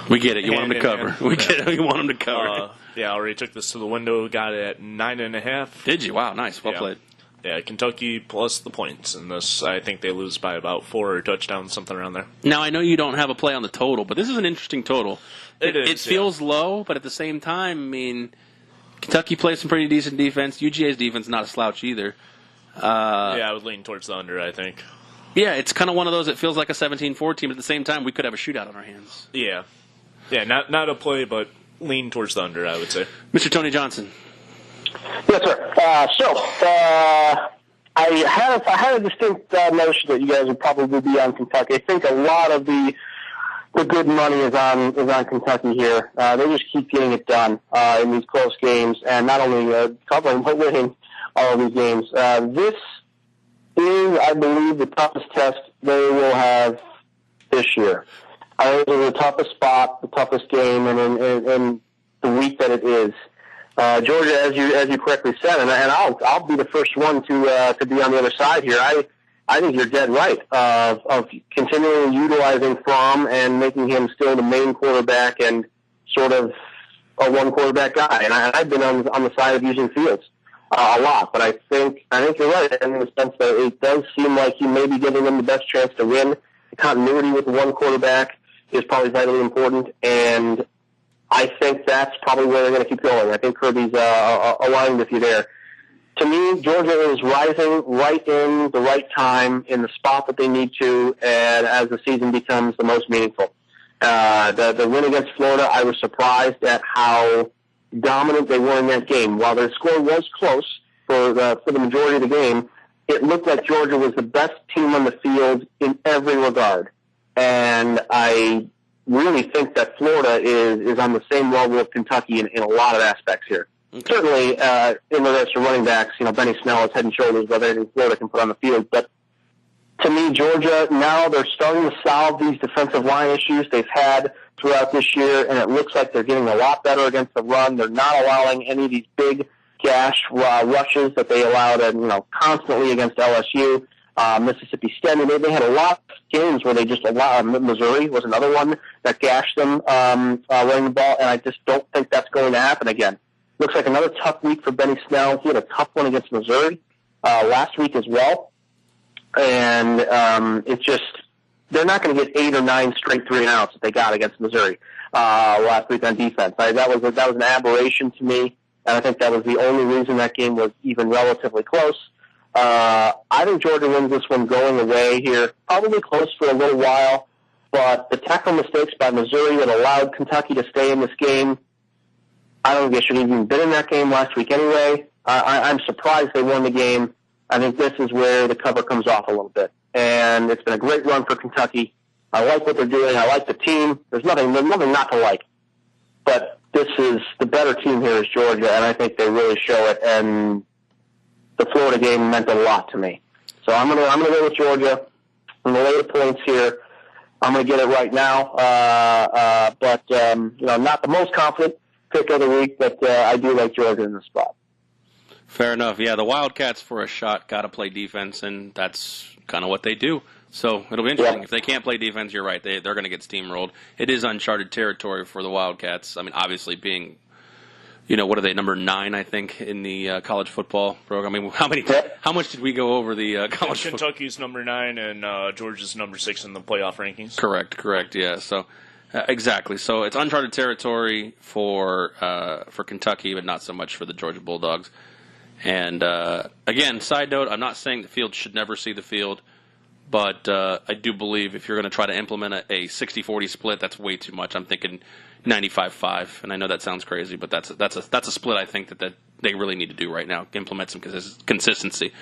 we get it. You want them to cover. We get it. You want them to cover. Yeah, I already took this to the window. Got it at 9.5. Did you? Wow, nice. Well played. Yeah, Kentucky plus the points in this. I think they lose by about 4 touchdowns, something around there. Now, I know you don't have a play on the total, but this is an interesting total. It feels low, but at the same time, I mean, Kentucky plays some pretty decent defense. UGA's defense not a slouch either. Yeah, I would lean towards the under, I think. Yeah, it's kind of one of those, it feels like a 17-14, but at the same time, we could have a shootout on our hands. Yeah. Yeah, not a play, but lean towards the under, I would say. Mr. Tony Johnson. Yes, sir. I had a distinct notion that you guys would probably be on Kentucky. I think a lot of the good money is on Kentucky here. They just keep getting it done in these close games, and not only covering but winning all of these games. This is, I believe, the toughest test they will have this year. I think it's the toughest spot, the toughest game, and the week that it is. Georgia, as you correctly said, and I'll be the first one to be on the other side here. I think you're dead right of continually utilizing Fromm and making him still the main quarterback and sort of a one quarterback guy. And I've been on the side of using Fields a lot, but I think you're right in the sense that it does seem like he may be giving them the best chance to win. The continuity with the one quarterback is probably vitally important, and I think that's probably where they're going to keep going. I think Kirby's aligned with you there. To me, Georgia is rising right in the right time in the spot that they need to, and as the season becomes the most meaningful. The win against Florida, I was surprised at how dominant they were in that game. While their score was close for the majority of the game, it looked like Georgia was the best team on the field in every regard. And I really think that Florida is on the same level of Kentucky in a lot of aspects here. Okay. Certainly, in regards to running backs, Benny Snell is head and shoulders above anything Florida can put on the field. But to me, Georgia, now they're starting to solve these defensive line issues they've had throughout this year, and it looks like they're getting a lot better against the run. They're not allowing any of these big gash rushes that they allowed, constantly against LSU. Mississippi State, they had a lot of games where they just allowed. Missouri was another one that gashed them running the ball, and I just don't think that's going to happen again. Looks like another tough week for Benny Snell. He had a tough one against Missouri last week as well, and it's just they're not going to get 8 or 9 straight 3-and-outs that they got against Missouri last week on defense. That was an aberration to me, and I think that was the only reason that game was even relatively close. I think Georgia wins this one going away here, probably close for a little while, but the tackle mistakes by Missouri that allowed Kentucky to stay in this game, I don't think they should have even been in that game last week anyway. I'm surprised they won the game. I think this is where the cover comes off a little bit, and it's been a great run for Kentucky. I like what they're doing. I like the team. There's nothing not to like, but this is the better team here is Georgia, and I think they really show it, and the Florida game meant a lot to me. So I'm gonna go with Georgia. I'm gonna lay the points here. I'm gonna get it right now, but not the most confident pick of the week, but I do like Georgia in the spot. Fair enough. Yeah, the Wildcats for a shot got to play defense, and that's kind of what they do. So it'll be interesting. Yeah. If they can't play defense, you're right. They're going to get steamrolled. It is uncharted territory for the Wildcats. I mean, obviously being, what are they, number 9, I think, in the college football program? I mean, how much did we go over the college football? Kentucky's number 9 and Georgia's number 6 in the playoff rankings. Correct, yeah. So exactly. So it's uncharted territory for Kentucky, but not so much for the Georgia Bulldogs. And again, side note, I'm not saying the field should never see the field, but I do believe if you're going to try to implement a 60-40 split, that's way too much. I'm thinking 95-5, and I know that sounds crazy, but that's a split I think that they really need to do right now, implement some consistency.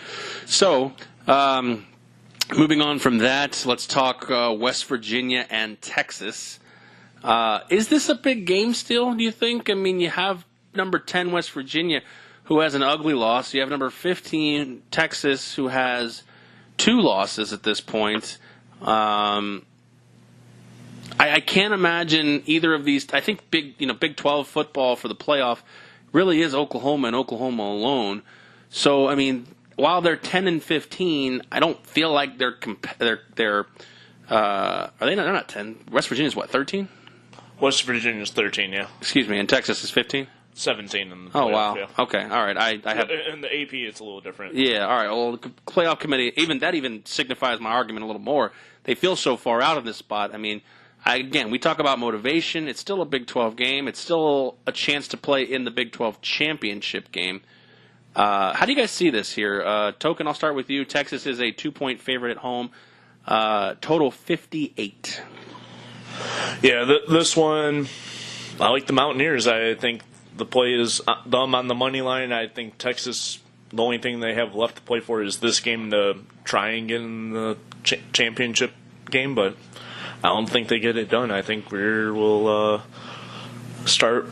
So moving on from that, let's talk West Virginia and Texas. Is this a big game still, do you think? I mean, you have number 10 West Virginia, who has an ugly loss. You have number 15 Texas, who has 2 losses at this point. I can't imagine either of these. I think Big 12 football for the playoff really is Oklahoma and Oklahoma alone. So, I mean, while they're 10 and 15, I don't feel like they're are they not? They're not 10. West Virginia's what, 13? West Virginia's 13, yeah. Excuse me, and Texas is 15? 17 in the playoff, Oh, wow. yeah. Okay, all right. I have. In the AP, it's a little different. Yeah, all right. Well, the playoff committee, even signifies my argument a little more. They feel so far out of this spot. I mean, again, we talk about motivation. It's still a Big 12 game. It's still a chance to play in the Big 12 championship game. How do you guys see this here? Token, I'll start with you. Texas is a 2-point favorite at home. Total 58. Yeah, this one, I like the Mountaineers. I think the play is them on the money line. I think Texas, the only thing they have left to play for is this game to try and get in the championship game, but I don't think they get it done. I think we'll start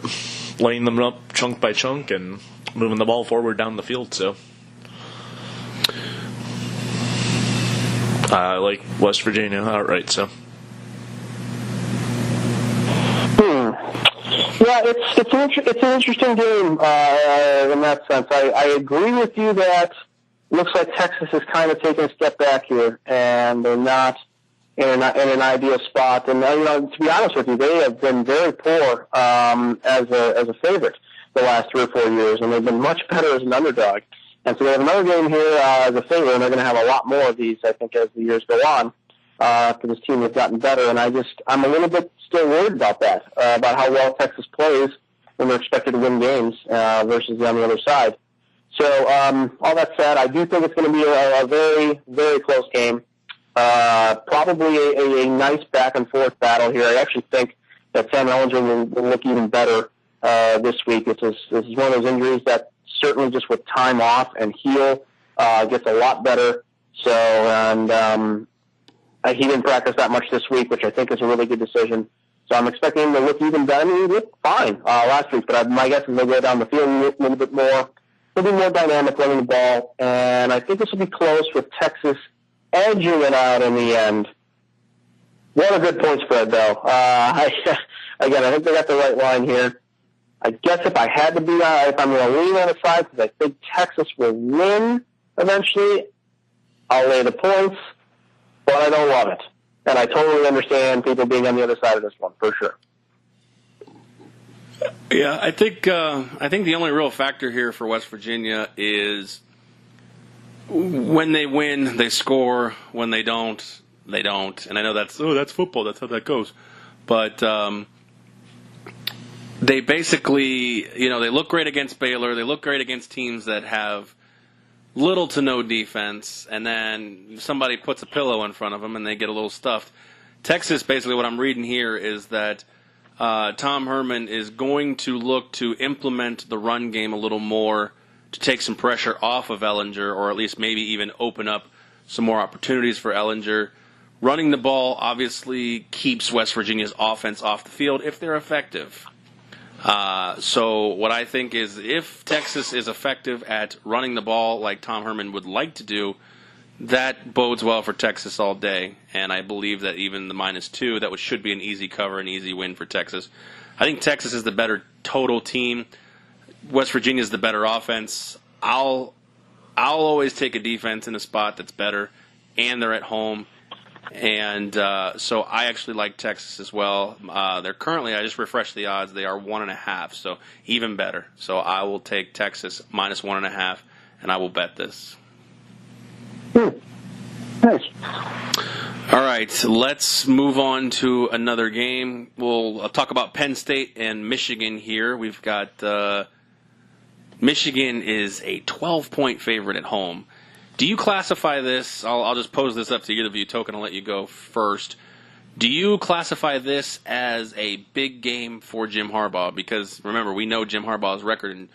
laying them up chunk by chunk and moving the ball forward down the field. So I like West Virginia outright. So. Yeah, it's an interesting game in that sense. I agree with you that it looks like Texas is kind of taking a step back here, and they're not in an ideal spot. And to be honest with you, they have been very poor as a favorite the last 3 or 4 years, and they've been much better as an underdog. And so they have another game here as a favorite, and they're going to have a lot more of these, I think, as the years go on. For this team has gotten better, and I'm a little bit still worried about that, about how well Texas plays when they're expected to win games versus on the other side. So all that said, I do think it's going to be a very, very close game. Probably a nice back-and-forth battle here. I actually think that Sam Ehlinger will look even better this week. This is one of those injuries that certainly just with time off and heal gets a lot better. So, and he didn't practice that much this week, which I think is a really good decision. So I'm expecting him to look even better. I mean, he looked fine last week, but my guess is they'll go down the field a little bit more. He'll be more dynamic running the ball, and I think this will be close with Texas edging it out in the end. What a good point spread, though. I think they got the right line here. I guess if I had to be if I'm going to lean on the side, because I think Texas will win eventually, I'll lay the points. But I don't love it. And I totally understand people being on the other side of this one, for sure. Yeah, I think the only real factor here for West Virginia is when they win, they score. When they don't, they don't. And I know that's football. That's how that goes. But they basically, they look great against Baylor. They look great against teams that have little to no defense, and then somebody puts a pillow in front of them and they get a little stuffed. Texas, basically what I'm reading here is that Tom Herman is going to look to implement the run game a little more to take some pressure off of Ehlinger, or at least maybe even open up some more opportunities for Ehlinger. Running the ball obviously keeps West Virginia's offense off the field if they're effective. So what I think is if Texas is effective at running the ball like Tom Herman would like to do, that bodes well for Texas all day. And I believe that even the -2, that should be an easy cover, an easy win for Texas. I think Texas is the better total team. West Virginia is the better offense. I'll always take a defense in a spot that's better, and they're at home. And so I actually like Texas as well. They're currently, I just refreshed the odds, they are 1.5, so even better. So I will take Texas -1.5, and I will bet this. Nice. All right, let's move on to another game. We'll talk about Penn State and Michigan here. We've got Michigan is a 12-point favorite at home. Do you classify this? I'll just pose this up to either of you. Token, I'll let you go first. Do you classify this as a big game for Jim Harbaugh? Because remember, we know Jim Harbaugh's record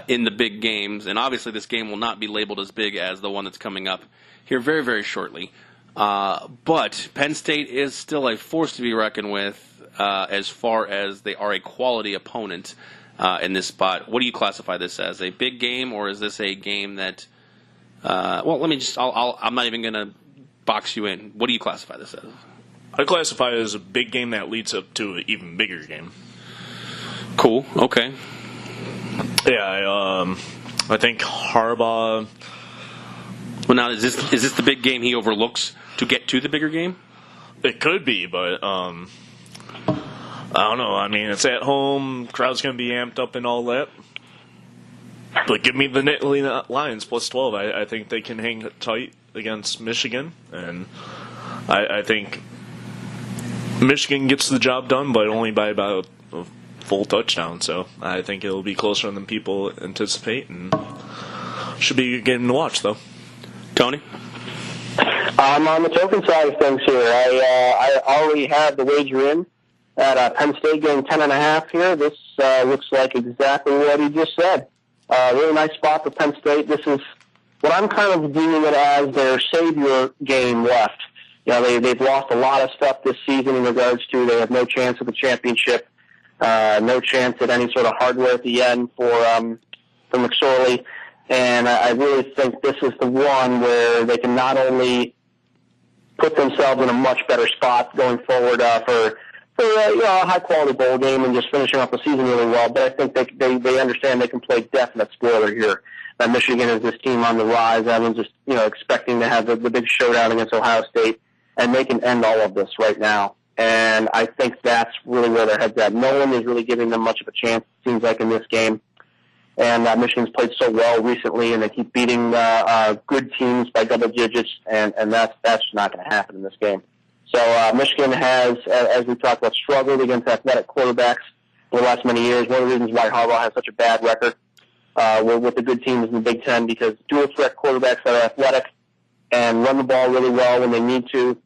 in the big games, and obviously this game will not be labeled as big as the one that's coming up here very, very shortly. But Penn State is still a force to be reckoned with as far as they are a quality opponent in this spot. What do you classify this as? A big game, or is this a game that let me just I'm not even going to box you in. What do you classify this as? I classify it as a big game that leads up to an even bigger game. Cool. Okay. Yeah, I think Harbaugh. Well, now is this the big game he overlooks to get to the bigger game? It could be, but I don't know. I mean, it's at home. Crowd's going to be amped up and all that. But give me the Nittany Lions plus 12. I think they can hang tight against Michigan, and I think Michigan gets the job done, but only by about a full touchdown. So I think it'll be closer than people anticipate, and should be a good game to watch, though. Tony? I'm on the token side of things here. I already have the wager in at Penn State getting 10.5 here. This looks like exactly what he just said. Really nice spot for Penn State. This is what I'm kind of viewing it as their savior game left. You know, they've lost a lot of stuff this season in regards to they have no chance at the championship, no chance at any sort of hardware at the end for McSorley. And I really think this is the one where they can not only put themselves in a much better spot going forward for a high-quality bowl game and just finishing off the season really well, but I think they understand they can play definite spoiler here. That Michigan is this team on the rise. Everyone's just expecting to have the big showdown against Ohio State, and they can end all of this right now. And I think that's really where their head's at. No one is really giving them much of a chance, it seems like, in this game. And Michigan's played so well recently, and they keep beating good teams by double digits, and that's not going to happen in this game. So Michigan has, as we talked about, struggled against athletic quarterbacks for the last many years. One of the reasons why Harbaugh has such a bad record with the good teams in the Big Ten, because dual-threat quarterbacks that are athletic and run the ball really well when they need to,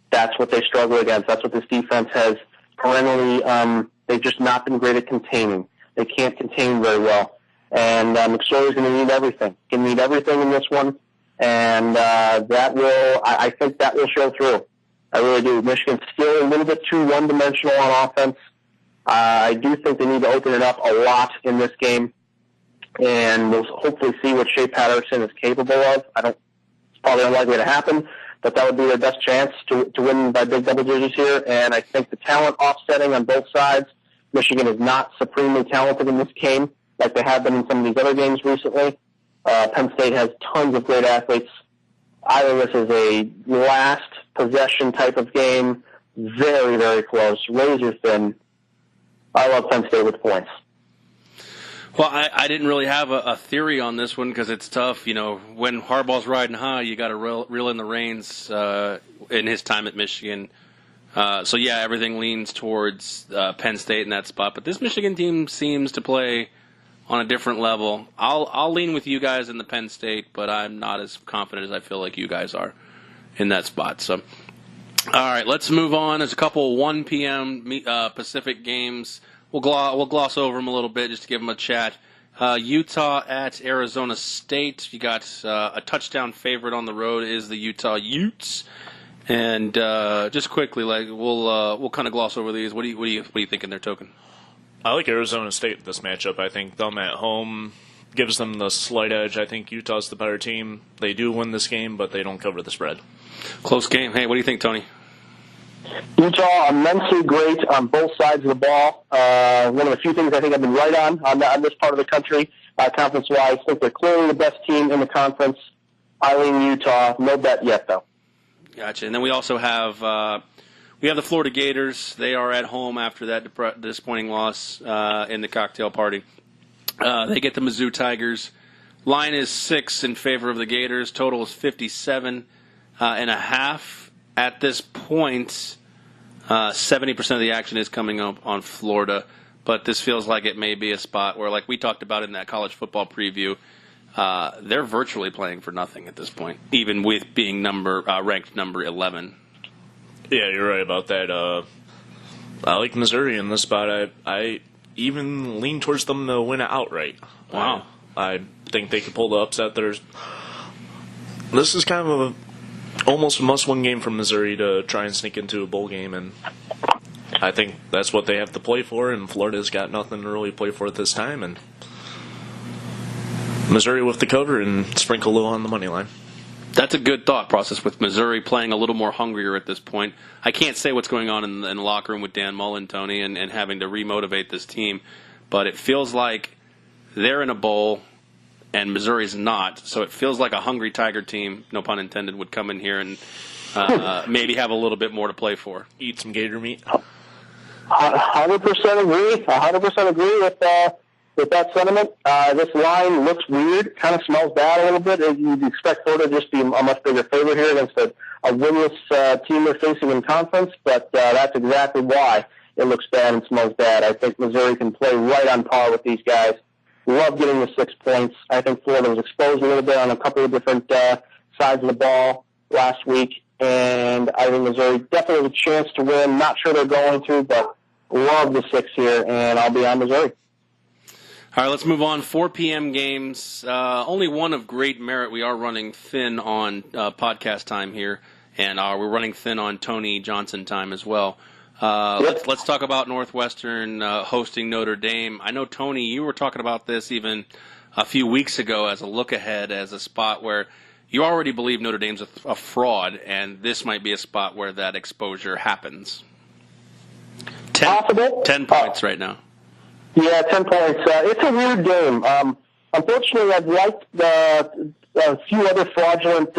that's what they struggle against. That's what this defense has perennially, they've just not been great at containing. They can't contain very well. And McSorley's going to need everything. Going to need everything in this one, and I think that will show through. I really do. Michigan's still a little bit too one-dimensional on offense. I do think they need to open it up a lot in this game, and we'll hopefully see what Shea Patterson is capable of. It's probably unlikely to happen, but that would be their best chance to win by big double digits here. And I think the talent offsetting on both sides, Michigan is not supremely talented in this game like they have been in some of these other games recently. Penn State has tons of great athletes. I think this is a last possession type of game. Very, very close. Razor thin. I love Penn State with points. Well, I didn't really have a theory on this one because it's tough. When Harbaugh's riding high, you got to reel in the reins in his time at Michigan. So, yeah, everything leans towards Penn State in that spot. But this Michigan team seems to play on a different level. I'll lean with you guys in the Penn State, but I'm not as confident as I feel like you guys are in that spot. So, all right, let's move on. There's a couple 1 p.m. Pacific games. We'll gloss over them a little bit just to give them a chat. Utah at Arizona State. You got a touchdown favorite on the road is the Utah Utes. And just quickly, we'll kind of gloss over these. What do you think in their token? I like Arizona State this matchup. I think them at home gives them the slight edge. I think Utah's the better team. They do win this game, but they don't cover the spread. Close game. Hey, what do you think, Tony? Utah immensely great on both sides of the ball. One of the few things I think I've been right on this part of the country, conference-wise. I think they're clearly the best team in the conference. I lean Utah. No bet yet, though. Gotcha. And then we also have the Florida Gators. They are at home after that disappointing loss in the cocktail party. They get the Mizzou Tigers. Line is 6 in favor of the Gators. Total is 57.5. At this point, 70% of the action is coming up on Florida. But this feels like it may be a spot where, like we talked about in that college football preview, they're virtually playing for nothing at this point, even with being ranked number 11. Yeah, you're right about that. I like Missouri in this spot. I even lean towards them to win it outright. Wow. I think they could pull the upset. This is kind of a almost a must-win game for Missouri to try and sneak into a bowl game, and I think that's what they have to play for, and Florida's got nothing to really play for at this time, and Missouri with the cover and sprinkle a little on the money line. That's a good thought process with Missouri playing a little more hungrier at this point. I can't say what's going on in the locker room with Dan Mullen, Tony, and having to remotivate this team, but it feels like they're in a bowl and Missouri's not, so it feels like a hungry Tiger team, no pun intended, would come in here and maybe have a little bit more to play for. Eat some gator meat. 100% agree. 100% agree with that sentiment. This line looks weird, kind of smells bad a little bit. You'd expect Florida to just be a much bigger favorite here against a winless team they're facing in conference, but that's exactly why it looks bad and smells bad. I think Missouri can play right on par with these guys. Love getting the 6 points. I think Florida was exposed a little bit on a couple of different sides of the ball last week, and I think Missouri definitely has a chance to win. Not sure they're going to, but love the 6 here, and I'll be on Missouri. All right, let's move on. 4 p.m. games. Only one of great merit. We are running thin on podcast time here, and we're running thin on Tony Johnson time as well. Let's talk about Northwestern hosting Notre Dame. I know, Tony, you were talking about this even a few weeks ago as a look ahead, as a spot where you already believe Notre Dame's a fraud, and this might be a spot where that exposure happens. 10 points right now. Yeah, 10 points. It's a weird game. Unfortunately, I've liked a few other fraudulent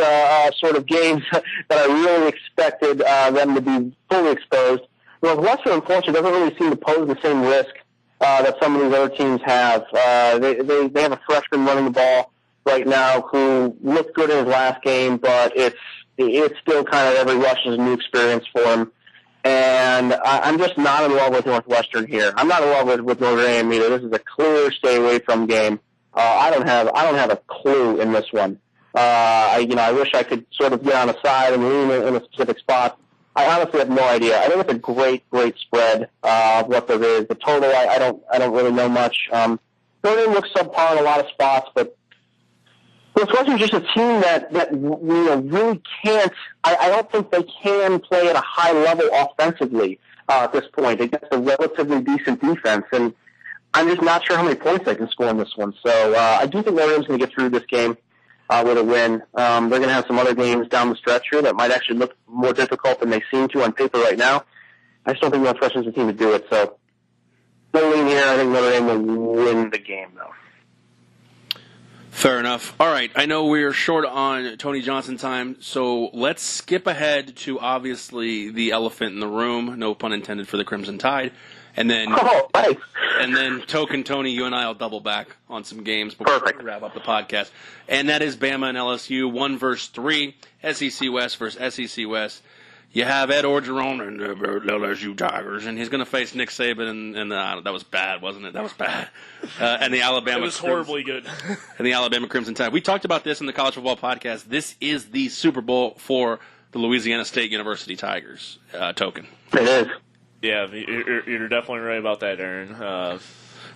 sort of games that I really expected them to be fully exposed. Northwestern, unfortunately, doesn't really seem to pose the same risk that some of these other teams have. They have a freshman running the ball right now who looked good in his last game, but it's still kind of every rush is a new experience for him. And I'm just not in love with Northwestern here. I'm not in love with Notre Dame either. This is a clear stay away from game. I don't have a clue in this one. I wish I could sort of get on a side and lean in a specific spot. I honestly have no idea. I think it's a great spread of what there is. The total, I don't really know much. Notre Dame looks subpar in a lot of spots, but Northwestern's just a team that really can't. I don't think they can play at a high level offensively at this point against a relatively decent defense, and I'm just not sure how many points they can score in this one. So I do think Notre Dame's going to get through this game with a win. They're going to have some other games down the stretch here that might actually look more difficult than they seem to on paper right now. I just don't think Northwestern's the team to do it. So, no lean here. I think Notre Dame will win the game, though. Fair enough. All right, I know we're short on Tony Johnson time, so let's skip ahead to obviously the elephant in the room, no pun intended for the Crimson Tide, and then nice. And then Token Tony, you and I will double back on some games before we wrap up the podcast, and that is Bama and LSU 1 versus 3, SEC West versus SEC West. You have Ed Orgeron and the LSU Tigers, and he's going to face Nick Saban, and that was bad, wasn't it? That was bad. And the Alabama. It was horribly good. And the Alabama Crimson Tide. We talked about this in the College Football Podcast. This is the Super Bowl for the Louisiana State University Tigers. Token. It is. Yeah, you're definitely right about that, Aaron.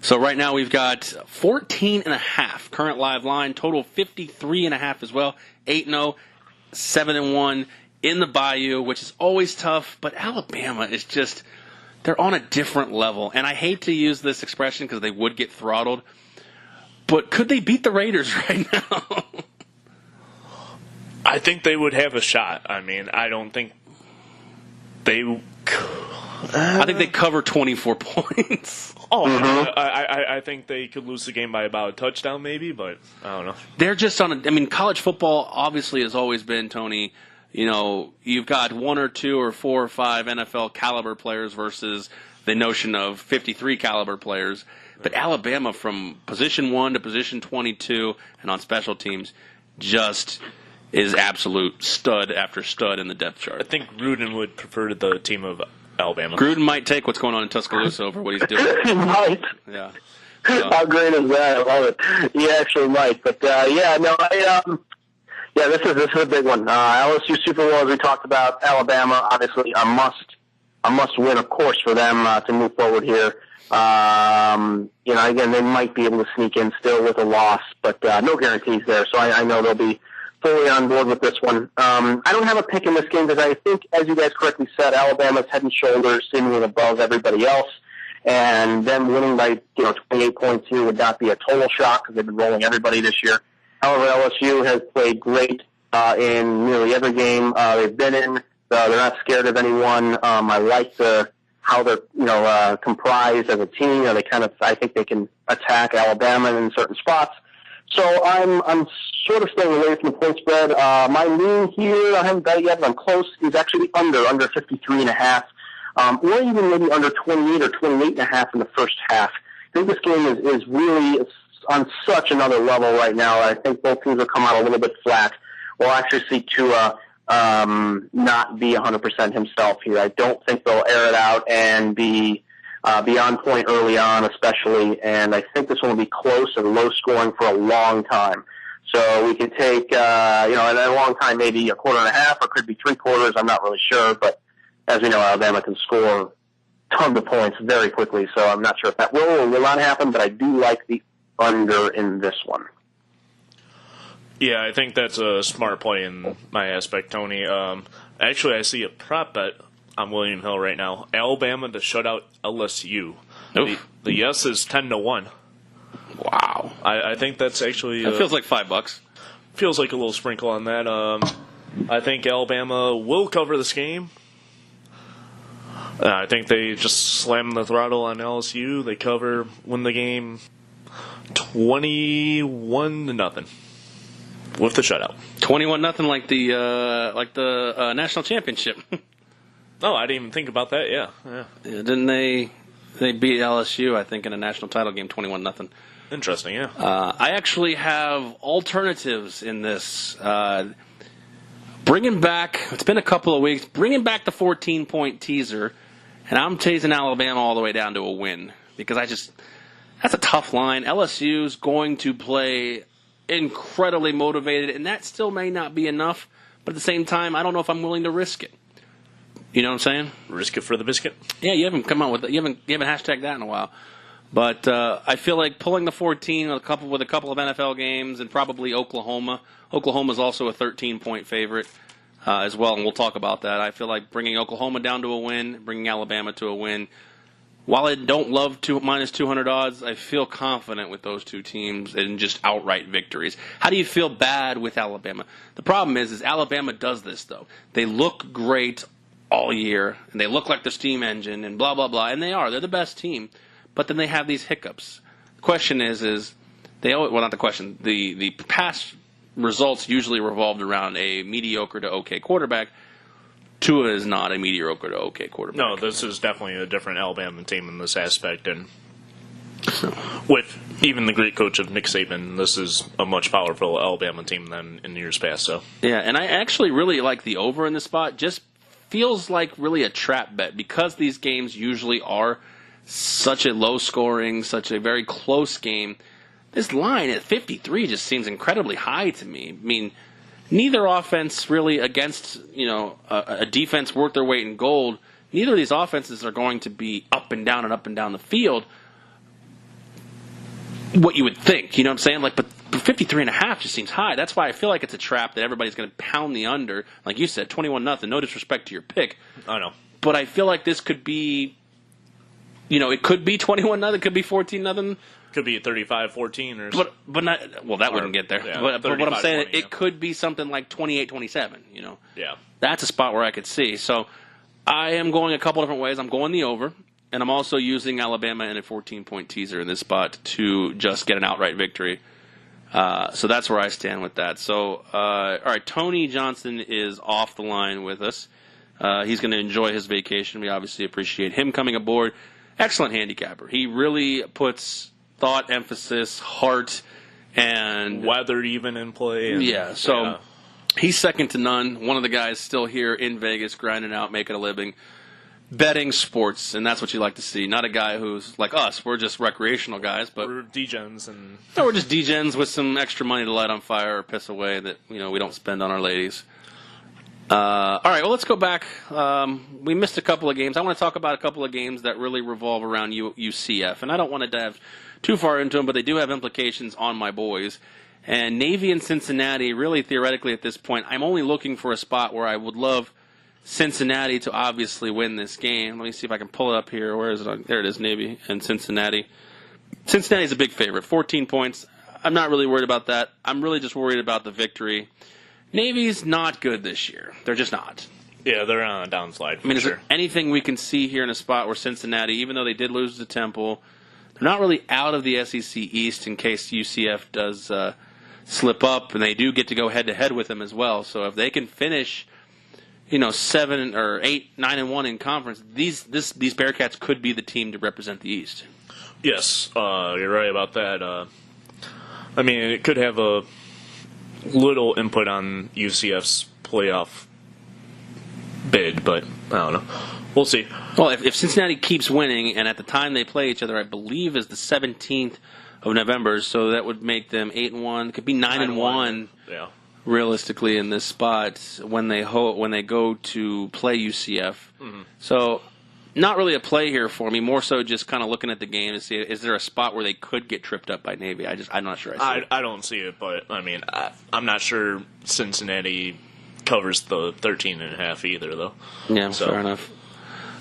So right now we've got 14.5 current live line, total 53.5 as well. 8-0, 7-1. In the Bayou, which is always tough, but Alabama is just, they're on a different level. And I hate to use this expression because they would get throttled, but could they beat the Raiders right now? I think they would have a shot. I mean, I don't think they... I think they cover 24 points. I think they could lose the game by about a touchdown maybe, but I don't know. They're just college football obviously has always been, Tony, you've got 1 or 2 or 4 or 5 NFL caliber players versus the notion of 53 caliber players. But Alabama, from position 1 to position 22 and on special teams, just is absolute stud after stud in the depth chart. I think Gruden would prefer the team of Alabama. Gruden might take what's going on in Tuscaloosa over what he's doing. He might. Yeah. How great is that? I love it. He actually might. But, this is a big one. LSU Super Bowl, as we talked about. Alabama, obviously, a must win, of course, for them to move forward here. Again, they might be able to sneak in still with a loss, but no guarantees there. So I know they'll be fully on board with this one. I don't have a pick in this game because I think, as you guys correctly said, Alabama's head and shoulders seemingly above everybody else. And them winning by 28 points here would not be a total shock because they've been rolling everybody this year. However, LSU has played great in nearly every game they've been in. They're not scared of anyone. I like how they're comprised as a team. I think they can attack Alabama in certain spots. So I'm sort of staying away from the point spread. My lean here, I haven't bet it yet, but I'm close, is actually under 53.5. Or even maybe under 28 or 28.5 in the first half. I think this game is really on such another level right now. I think both teams will come out a little bit flat. We'll actually see Tua not be 100% himself here. I don't think they'll air it out and be on point early on, especially. And I think this one will be close and low scoring for a long time. So we could take, in a long time, maybe a quarter and a half, or could be 3/4. I'm not really sure, but as we know, Alabama can score tons of points very quickly, so I'm not sure if that will or will not happen, but I do like the under in this one. Yeah, I think that's a smart play in my aspect, Tony. Actually, I see a prop bet on William Hill right now. Alabama to shut out LSU. The yes is 10-1. Wow. I think that's actually... That feels like $5. Feels like a little sprinkle on that. I think Alabama will cover this game. I think they just slam the throttle on LSU. They win the game 21-0 with the shutout. 21-0 like the national championship. Oh, I didn't even think about that. Yeah. Didn't they beat LSU? I think in a national title game, 21-0. Interesting. Yeah. I actually have alternatives in this. Bringing back, it's been a couple of weeks. Bringing back the 14-point teaser. And I'm teasing Alabama all the way down to a win because that's a tough line. LSU's going to play incredibly motivated, and that still may not be enough. But at the same time, I don't know if I'm willing to risk it. You know what I'm saying? Risk it for the biscuit. Yeah, you haven't come out with it. You haven't hashtagged that in a while. But I feel like pulling the 14 with a couple of NFL games and probably Oklahoma. Oklahoma's also a 13-point favorite. As well, and we'll talk about that. I feel like bringing Oklahoma down to a win, bringing Alabama to a win. While I don't love minus 200 odds, I feel confident with those two teams in just outright victories. How do you feel bad with Alabama? The problem is Alabama does this, though. They look great all year, and they look like the steam engine, and blah, blah, blah, and they are. They're the best team, but then they have these hiccups. The question is not the question, the past results usually revolved around a mediocre to okay quarterback. Tua is not a mediocre to okay quarterback. No, this is definitely a different Alabama team in this aspect. And with even the great coach of Nick Saban, this is a much powerful Alabama team than in years past. So yeah, and I actually really like the over in this spot. Just feels like really a trap bet because these games usually are such a low scoring, such a very close game. This line at 53 just seems incredibly high to me. I mean, neither offense really against, a defense worth their weight in gold. Neither of these offenses are going to be up and down the field. What you would think, you know what I'm saying? But 53.5 just seems high. That's why I feel like it's a trap that everybody's going to pound the under. Like you said, 21-0. No disrespect to your pick. I know. But I feel like this could be, it could be 21-0. It could be 14-0. Could be 35-14 or but not that wouldn't get there. Yeah, but what I'm saying, 20, it could be something like 28-27. Yeah, that's a spot where I could see. So I am going a couple different ways. I'm going the over, and I'm also using Alabama in a 14-point teaser in this spot to just get an outright victory. So that's where I stand with that. So all right, Tony Johnson is off the line with us. He's going to enjoy his vacation. We obviously appreciate him coming aboard. Excellent handicapper. He really puts thought, emphasis, heart, and weather even in play. And, he's second to none. One of the guys still here in Vegas, grinding out, making a living, betting sports, and that's what you like to see. Not a guy who's like us. We're just recreational guys, but we're degens, and we're just degens with some extra money to light on fire or piss away that we don't spend on our ladies. All right, well, let's go back. We missed a couple of games. I want to talk about a couple of games that really revolve around UCF, and I don't want to dive too far into them, but they do have implications on my boys. And Navy and Cincinnati, really theoretically at this point, I'm only looking for a spot where I would love Cincinnati to obviously win this game. Let me see if I can pull it up here. Where is it? There it is, Navy and Cincinnati. Cincinnati's a big favorite, 14 points. I'm not really worried about that. I'm really just worried about the victory. Navy's not good this year. They're just not. Yeah, they're on a downslide. I mean, is there anything we can see here in a spot where Cincinnati, even though they did lose to Temple, they're not really out of the SEC East in case UCF does slip up, and they do get to go head-to-head with them as well. So if they can finish, 7 or 8, 9-1 in conference, these Bearcats could be the team to represent the East. Yes, you're right about that. I mean, it could have a little input on UCF's playoff bid, but I don't know. We'll see. Well, if Cincinnati keeps winning, and at the time they play each other, I believe is the 17th of November, so that would make them 8-1. Could be 9-1. Yeah. Realistically, in this spot when they go to play UCF. Mm-hmm. So, not really a play here for me. More so, just kind of looking at the game to see is there a spot where they could get tripped up by Navy. I'm not sure. I don't see it, but I mean, I'm not sure Cincinnati covers the 13.5 either, though. Yeah, fair enough.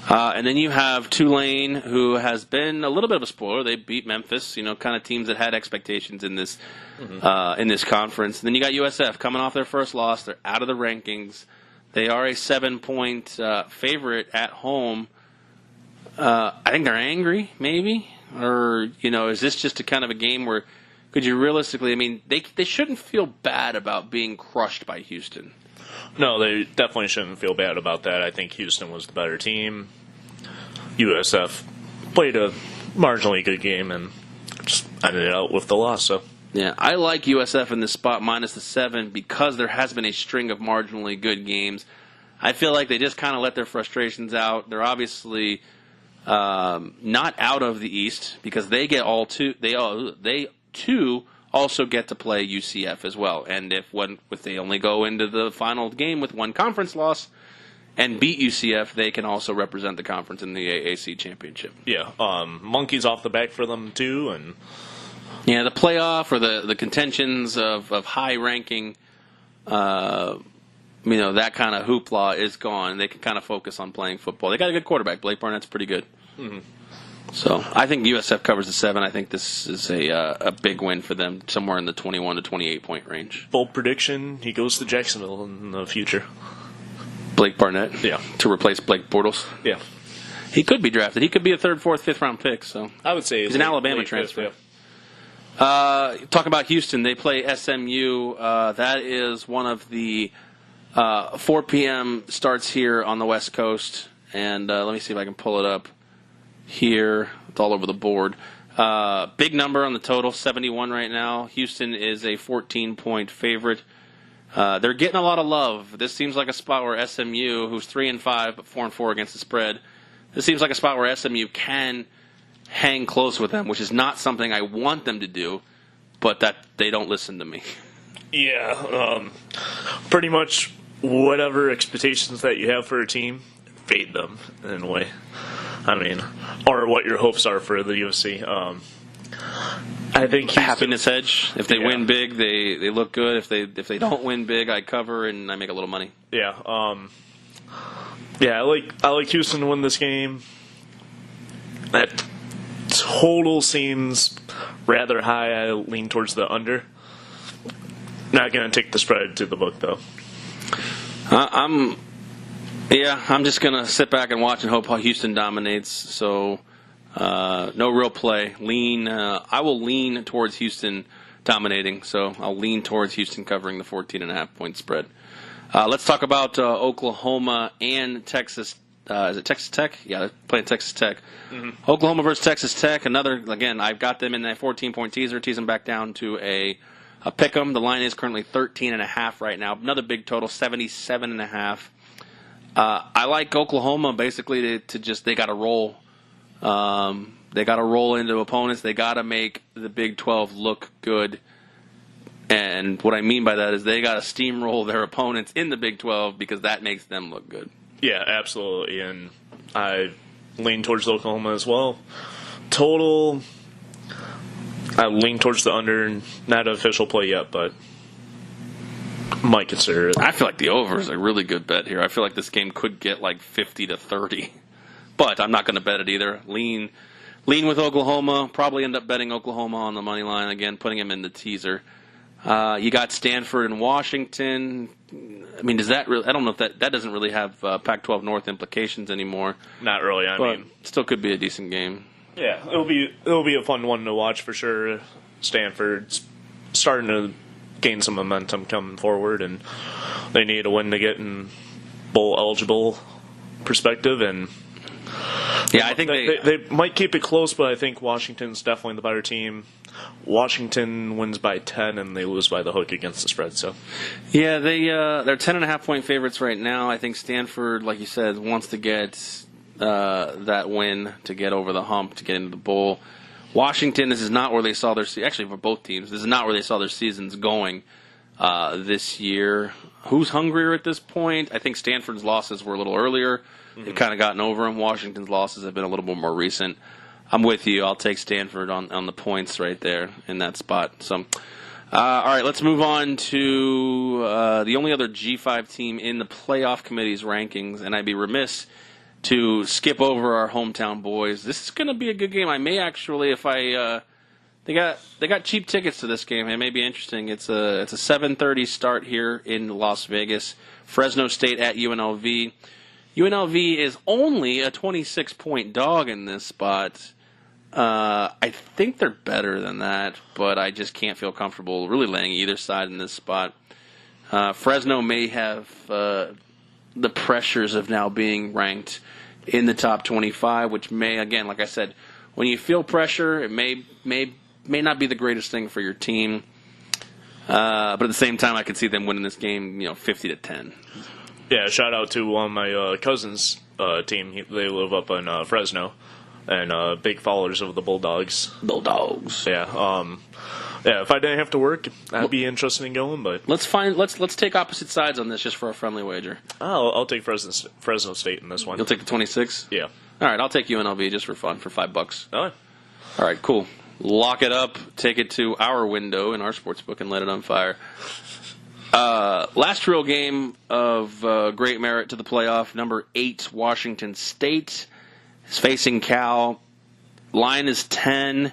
And then you have Tulane, who has been a little bit of a spoiler. They beat Memphis, kind of teams that had expectations in this in this conference. And then you got USF coming off their first loss. They're out of the rankings. They are a 7-point favorite at home. I think they're angry, maybe, or is this just a kind of a game where could you realistically? I mean, they shouldn't feel bad about being crushed by Houston. No, they definitely shouldn't feel bad about that. I think Houston was the better team. USF played a marginally good game and just ended out with the loss. So yeah, I like USF in this spot minus the 7 because there has been a string of marginally good games. I feel like they just kind of let their frustrations out. They're obviously not out of the East because they get all two. They too also get to play UCF as well. And if they only go into the final game with one conference loss and beat UCF, they can also represent the conference in the AAC championship. Yeah, monkeys off the back for them too, and yeah, the playoff or the contentions of high ranking, that kind of hoopla is gone. They can kind of focus on playing football. They got a good quarterback. Blake Barnett's pretty good. Mm-hmm. So I think USF covers the 7. I think this is a big win for them, somewhere in the 21 to 28 point range. Bold prediction: he goes to Jacksonville in the future. Blake Barnett, yeah, to replace Blake Bortles. Yeah, he could be drafted. He could be a 3rd, 4th, 5th round pick. So I would say he's an Alabama transfer. Talk about Houston. They play SMU. That is one of the 4 p.m. starts here on the West Coast. And let me see if I can pull it up here. It's all over the board. Big number on the total, 71 right now. Houston is a 14-point favorite. They're getting a lot of love. This seems like a spot where SMU, who's 3-5 but 4-4 against the spread, this seems like a spot where SMU can hang close with them, which is not something I want them to do, but that they don't listen to me. Yeah, pretty much whatever expectations that you have for a team, fade them in a way. I mean, or what your hopes are for the UFC. I think Houston, happiness hedge. If they win big, they look good. If they don't win big, I cover and I make a little money. Yeah. I like Houston to win this game. That total seems rather high. I lean towards the under. Not going to take the spread to the book though. I'm just going to sit back and watch and hope how Houston dominates. So, no real play. I will lean towards Houston dominating. So, I'll lean towards Houston covering the 14.5 point spread. Let's talk about Oklahoma and Texas. Is it Texas Tech? Yeah, they're playing Texas Tech. Mm-hmm. Oklahoma versus Texas Tech. Again, I've got them in that 14-point teaser. Tease them back down to a pick 'em. The line is currently 13.5 right now. Another big total, 77.5. I like Oklahoma basically to just they got to roll. They got to roll into opponents. They got to make the Big 12 look good. And what I mean by that is they got to steamroll their opponents in the Big 12 because that makes them look good. Yeah, absolutely. And I lean towards Oklahoma as well. Total, I lean towards the under. Not an official play yet, but might consider it. I feel like the over is a really good bet here. I feel like this game could get like 50-30, but I'm not going to bet it either. Lean with Oklahoma. Probably end up betting Oklahoma on the money line again, putting him in the teaser. You got Stanford and Washington. I mean, does that really? I don't know if that doesn't really have Pac-12 North implications anymore. Not really. I mean, still could be a decent game. Yeah, it'll be a fun one to watch for sure. Stanford's starting to gain some momentum coming forward, and they need a win to get in bowl eligible perspective. And yeah, I think they might keep it close, but I think Washington's definitely the better team. Washington wins by 10, and they lose by the hook against the spread. So, yeah, they're 10.5-point favorites right now. I think Stanford, like you said, wants to get that win to get over the hump to get into the bowl. Washington, this is not where they saw their actually for both teams. This is not where they saw their seasons going this year. Who's hungrier at this point? I think Stanford's losses were a little earlier. They've kind of gotten over them. Washington's losses have been a little bit more recent. I'm with you. I'll take Stanford on the points right there in that spot. So, all right, let's move on to the only other G5 team in the playoff committee's rankings, and I'd be remiss to skip over our hometown boys. This is going to be a good game. I may actually, if they got cheap tickets to this game, it may be interesting. It's a 7:30 start here in Las Vegas. Fresno State at UNLV. UNLV is only a 26-point dog in this spot. I think they're better than that, but I just can't feel comfortable really laying either side in this spot. Fresno may have the pressures of now being ranked in the top 25, which may, again, like I said, when you feel pressure, it may not be the greatest thing for your team. But at the same time, I could see them winning this game, 50-10. Yeah, shout out to one of my cousins' team. They live up in Fresno, and big followers of the Bulldogs. Bulldogs. Yeah. Yeah, if I didn't have to work, I'd be interested in going. But let's take opposite sides on this just for a friendly wager. I'll take Fresno State in this one. You'll take the 26? Yeah. All right, I'll take UNLV just for fun for $5. All right. All right, cool. Lock it up. Take it to our window in our sportsbook and let it on fire. Last real game of great merit to the playoff. Number 8, Washington State is facing Cal. Line is 10.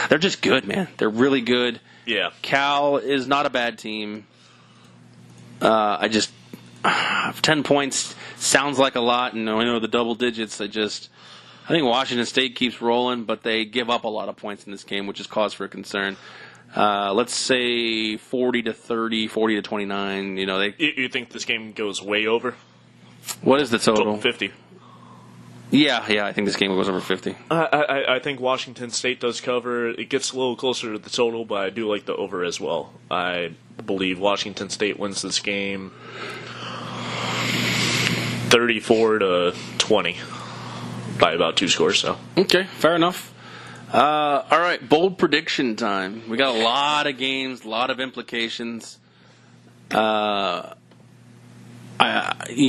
They're just good, man. They're really good. Yeah. Cal is not a bad team. 10 points sounds like a lot, and I know the double digits. I think Washington State keeps rolling, but they give up a lot of points in this game, which is cause for concern. Let's say 40-30, 40-29. You think this game goes way over? What is the total? 50. Yeah, I think this game goes over 50. I think Washington State does cover. It gets a little closer to the total, but I do like the over as well. I believe Washington State wins this game 34-20 by about 2 scores. So okay, fair got all right, bold prediction time. We got a lot of games, a lot of implications. You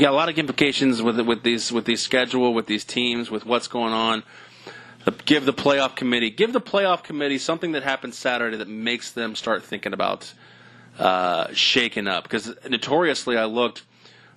got a lot of implications with these schedule, with these teams, with what's going on. Give the playoff committee something that happened Saturday that makes them start thinking about shaking up. Because notoriously, I looked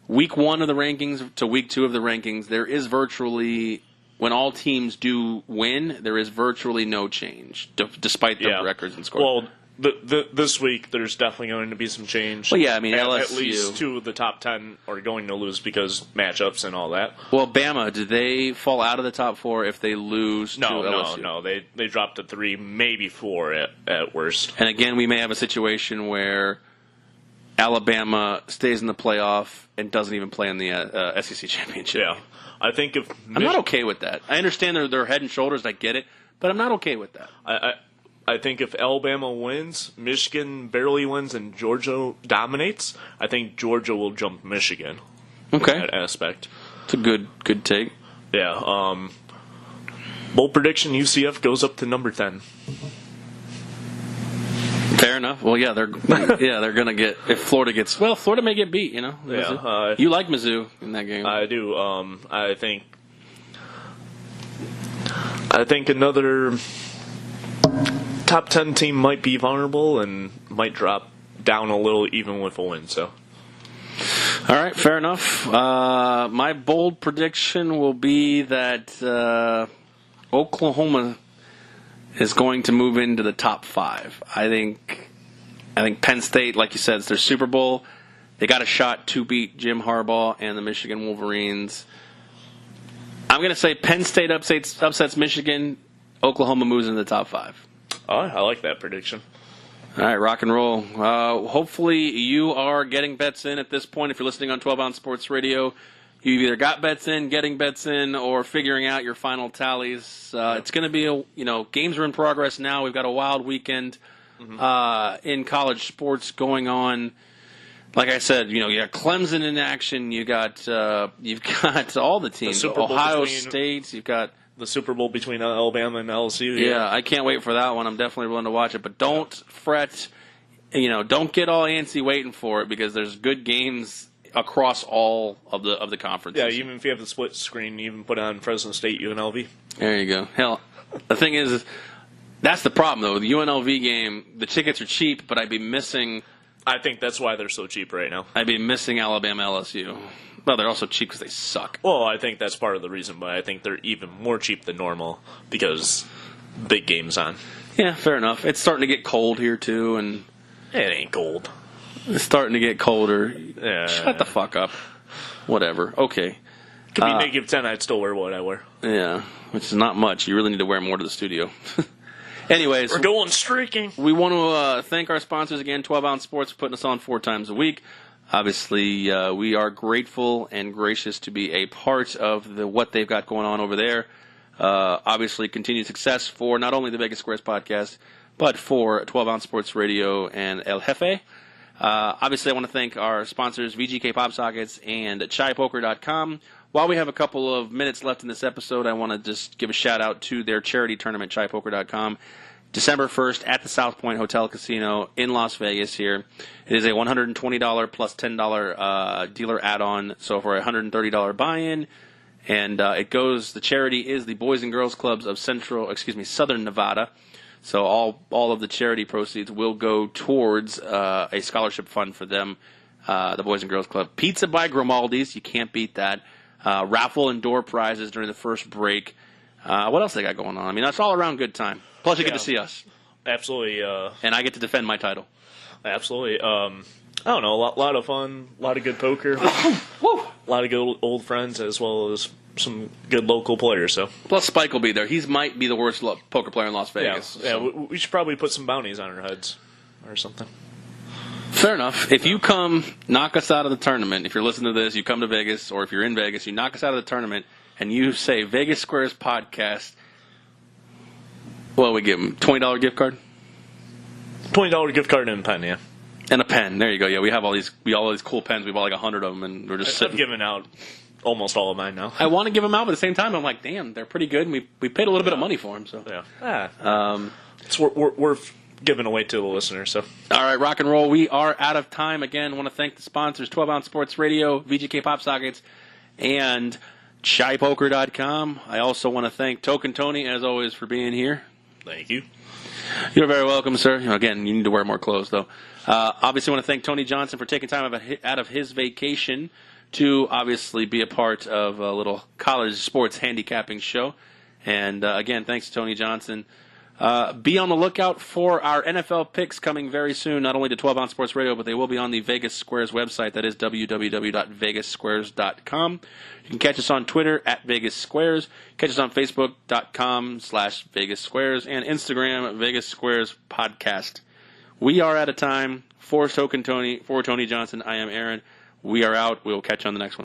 week 1 of the rankings to week 2 of the rankings. There is virtually, when all teams do win, there is virtually no change, despite the records and scores. Well, this week, there's definitely going to be some change. Well, yeah, I mean, LSU. At least 2 of the top 10 are going to lose because matchups and all that. Well, Bama, do they fall out of the top 4 if they lose to LSU? No. They drop to 3, maybe 4 at worst. And again, we may have a situation where Alabama stays in the playoff and doesn't even play in the SEC championship. Yeah. I think if I'm not okay with that. I understand they're head and shoulders. I get it. But I'm not okay with that. I think if Alabama wins, Michigan barely wins, and Georgia dominates, I think Georgia will jump Michigan. Okay. In that aspect. It's a good take. Yeah. Bold prediction: UCF goes up to number 10. Fair enough. Well, yeah, they're gonna get if Florida gets. Florida may get beat. Yeah. You like Mizzou in that game? I do. I think another top 10 team might be vulnerable and might drop down a little even with a win. So, all right, fair enough. My bold prediction will be that Oklahoma is going to move into the top 5. I think Penn State, like you said, it's their Super Bowl. They got a shot to beat Jim Harbaugh and the Michigan Wolverines. I'm going to say Penn State upsets Michigan. Oklahoma moves into the top 5. Oh, I like that prediction. All right, rock and roll. Hopefully you are getting bets in at this point. If you're listening on 12 Ounce Sports Radio, you've either got bets in, getting bets in, or figuring out your final tallies. It's going to be games are in progress now. We've got a wild weekend in college sports going on. Like I said, you got Clemson in action. You've got all the teams. Ohio State. You've got the Super Bowl between Alabama and LSU. Yeah, I can't wait for that one. I'm definitely willing to watch it. But don't fret. Don't get all antsy waiting for it because there's good games across all of the conferences. Yeah, even if you have the split screen, you even put on Fresno State, UNLV. There you go. Hell, the thing is that's the problem, though. The UNLV game, the tickets are cheap, but I'd be missing... I think that's why they're so cheap right now. I'd be missing Alabama, LSU. Well, they're also cheap because they suck. Well, I think that's part of the reason, but I think they're even more cheap than normal because big game's on. Yeah, fair enough. It's starting to get cold here, too, and... It ain't cold. It's starting to get colder. Yeah. Shut the fuck up. Whatever. Okay. Could be -10, I'd still wear what I wear. Yeah, which is not much. You really need to wear more to the studio. Anyways, we're going streaking. We want to thank our sponsors again, 12 Ounce Sports, for putting us on 4 times a week. Obviously, we are grateful and gracious to be a part of what they've got going on over there. Obviously, continued success for not only the Vegas Squares podcast, but for 12 Ounce Sports Radio and El Jefe. Obviously, I want to thank our sponsors, VGK Pop Sockets and ChaiPoker.com. While we have a couple of minutes left in this episode, I want to just give a shout-out to their charity tournament, ChaiPoker.com. December 1st at the South Point Hotel Casino in Las Vegas here. It is a $120 plus $10 dealer add-on, so for a $130 buy-in. And the charity is the Boys and Girls Clubs of Southern Nevada. So all of the charity proceeds will go towards a scholarship fund for them, the Boys and Girls Club. Pizza by Grimaldi's, you can't beat that. Raffle and door prizes during the first break. What else they got going on? I mean, that's all around good time. Plus, you get to see us. Absolutely. And I get to defend my title. Absolutely. I don't know, a lot of fun, a lot of good poker, a lot of good old friends, as well as some good local players. So plus, Spike will be there. He might be the worst poker player in Las Vegas. Yeah, we should probably put some bounties on our heads or something. Fair enough. If you come, knock us out of the tournament. If you're listening to this, you come to Vegas, or if you're in Vegas, you knock us out of the tournament, and you say Vegas Squares Podcast. Well, we give them $20 gift card. $20 gift card and a pen, yeah. And a pen. There you go. Yeah, we have all these cool pens. We bought like 100 of them, and we're just sitting. I've given out almost all of mine now. I want to give them out, but at the same time, I'm like, damn, they're pretty good. And we paid a little bit of money for them, so yeah. It's worth giving away to the listeners. So all right, rock and roll. We are out of time again. I want to thank the sponsors: 12 Ounce Sports Radio, VGK Pop Sockets, and ChaiPoker.com. I also want to thank Token Tony, as always, for being here. Thank you. You're very welcome, sir. Again, you need to wear more clothes, though. Obviously, I want to thank Tony Johnson for taking time out of his vacation to obviously be a part of a little college sports handicapping show. And again, thanks to Tony Johnson. Be on the lookout for our NFL picks coming very soon, not only to 12 Ounce Sports Radio, but they will be on the Vegas Squares website. That is www.vegassquares.com. You can catch us on Twitter at Vegas Squares. Catch us on Facebook.com/Vegas Squares and Instagram Vegas Squares Podcast. We are out of time. For Token Tony, for Tony Johnson, I am Aaron. We are out. We will catch you on the next one.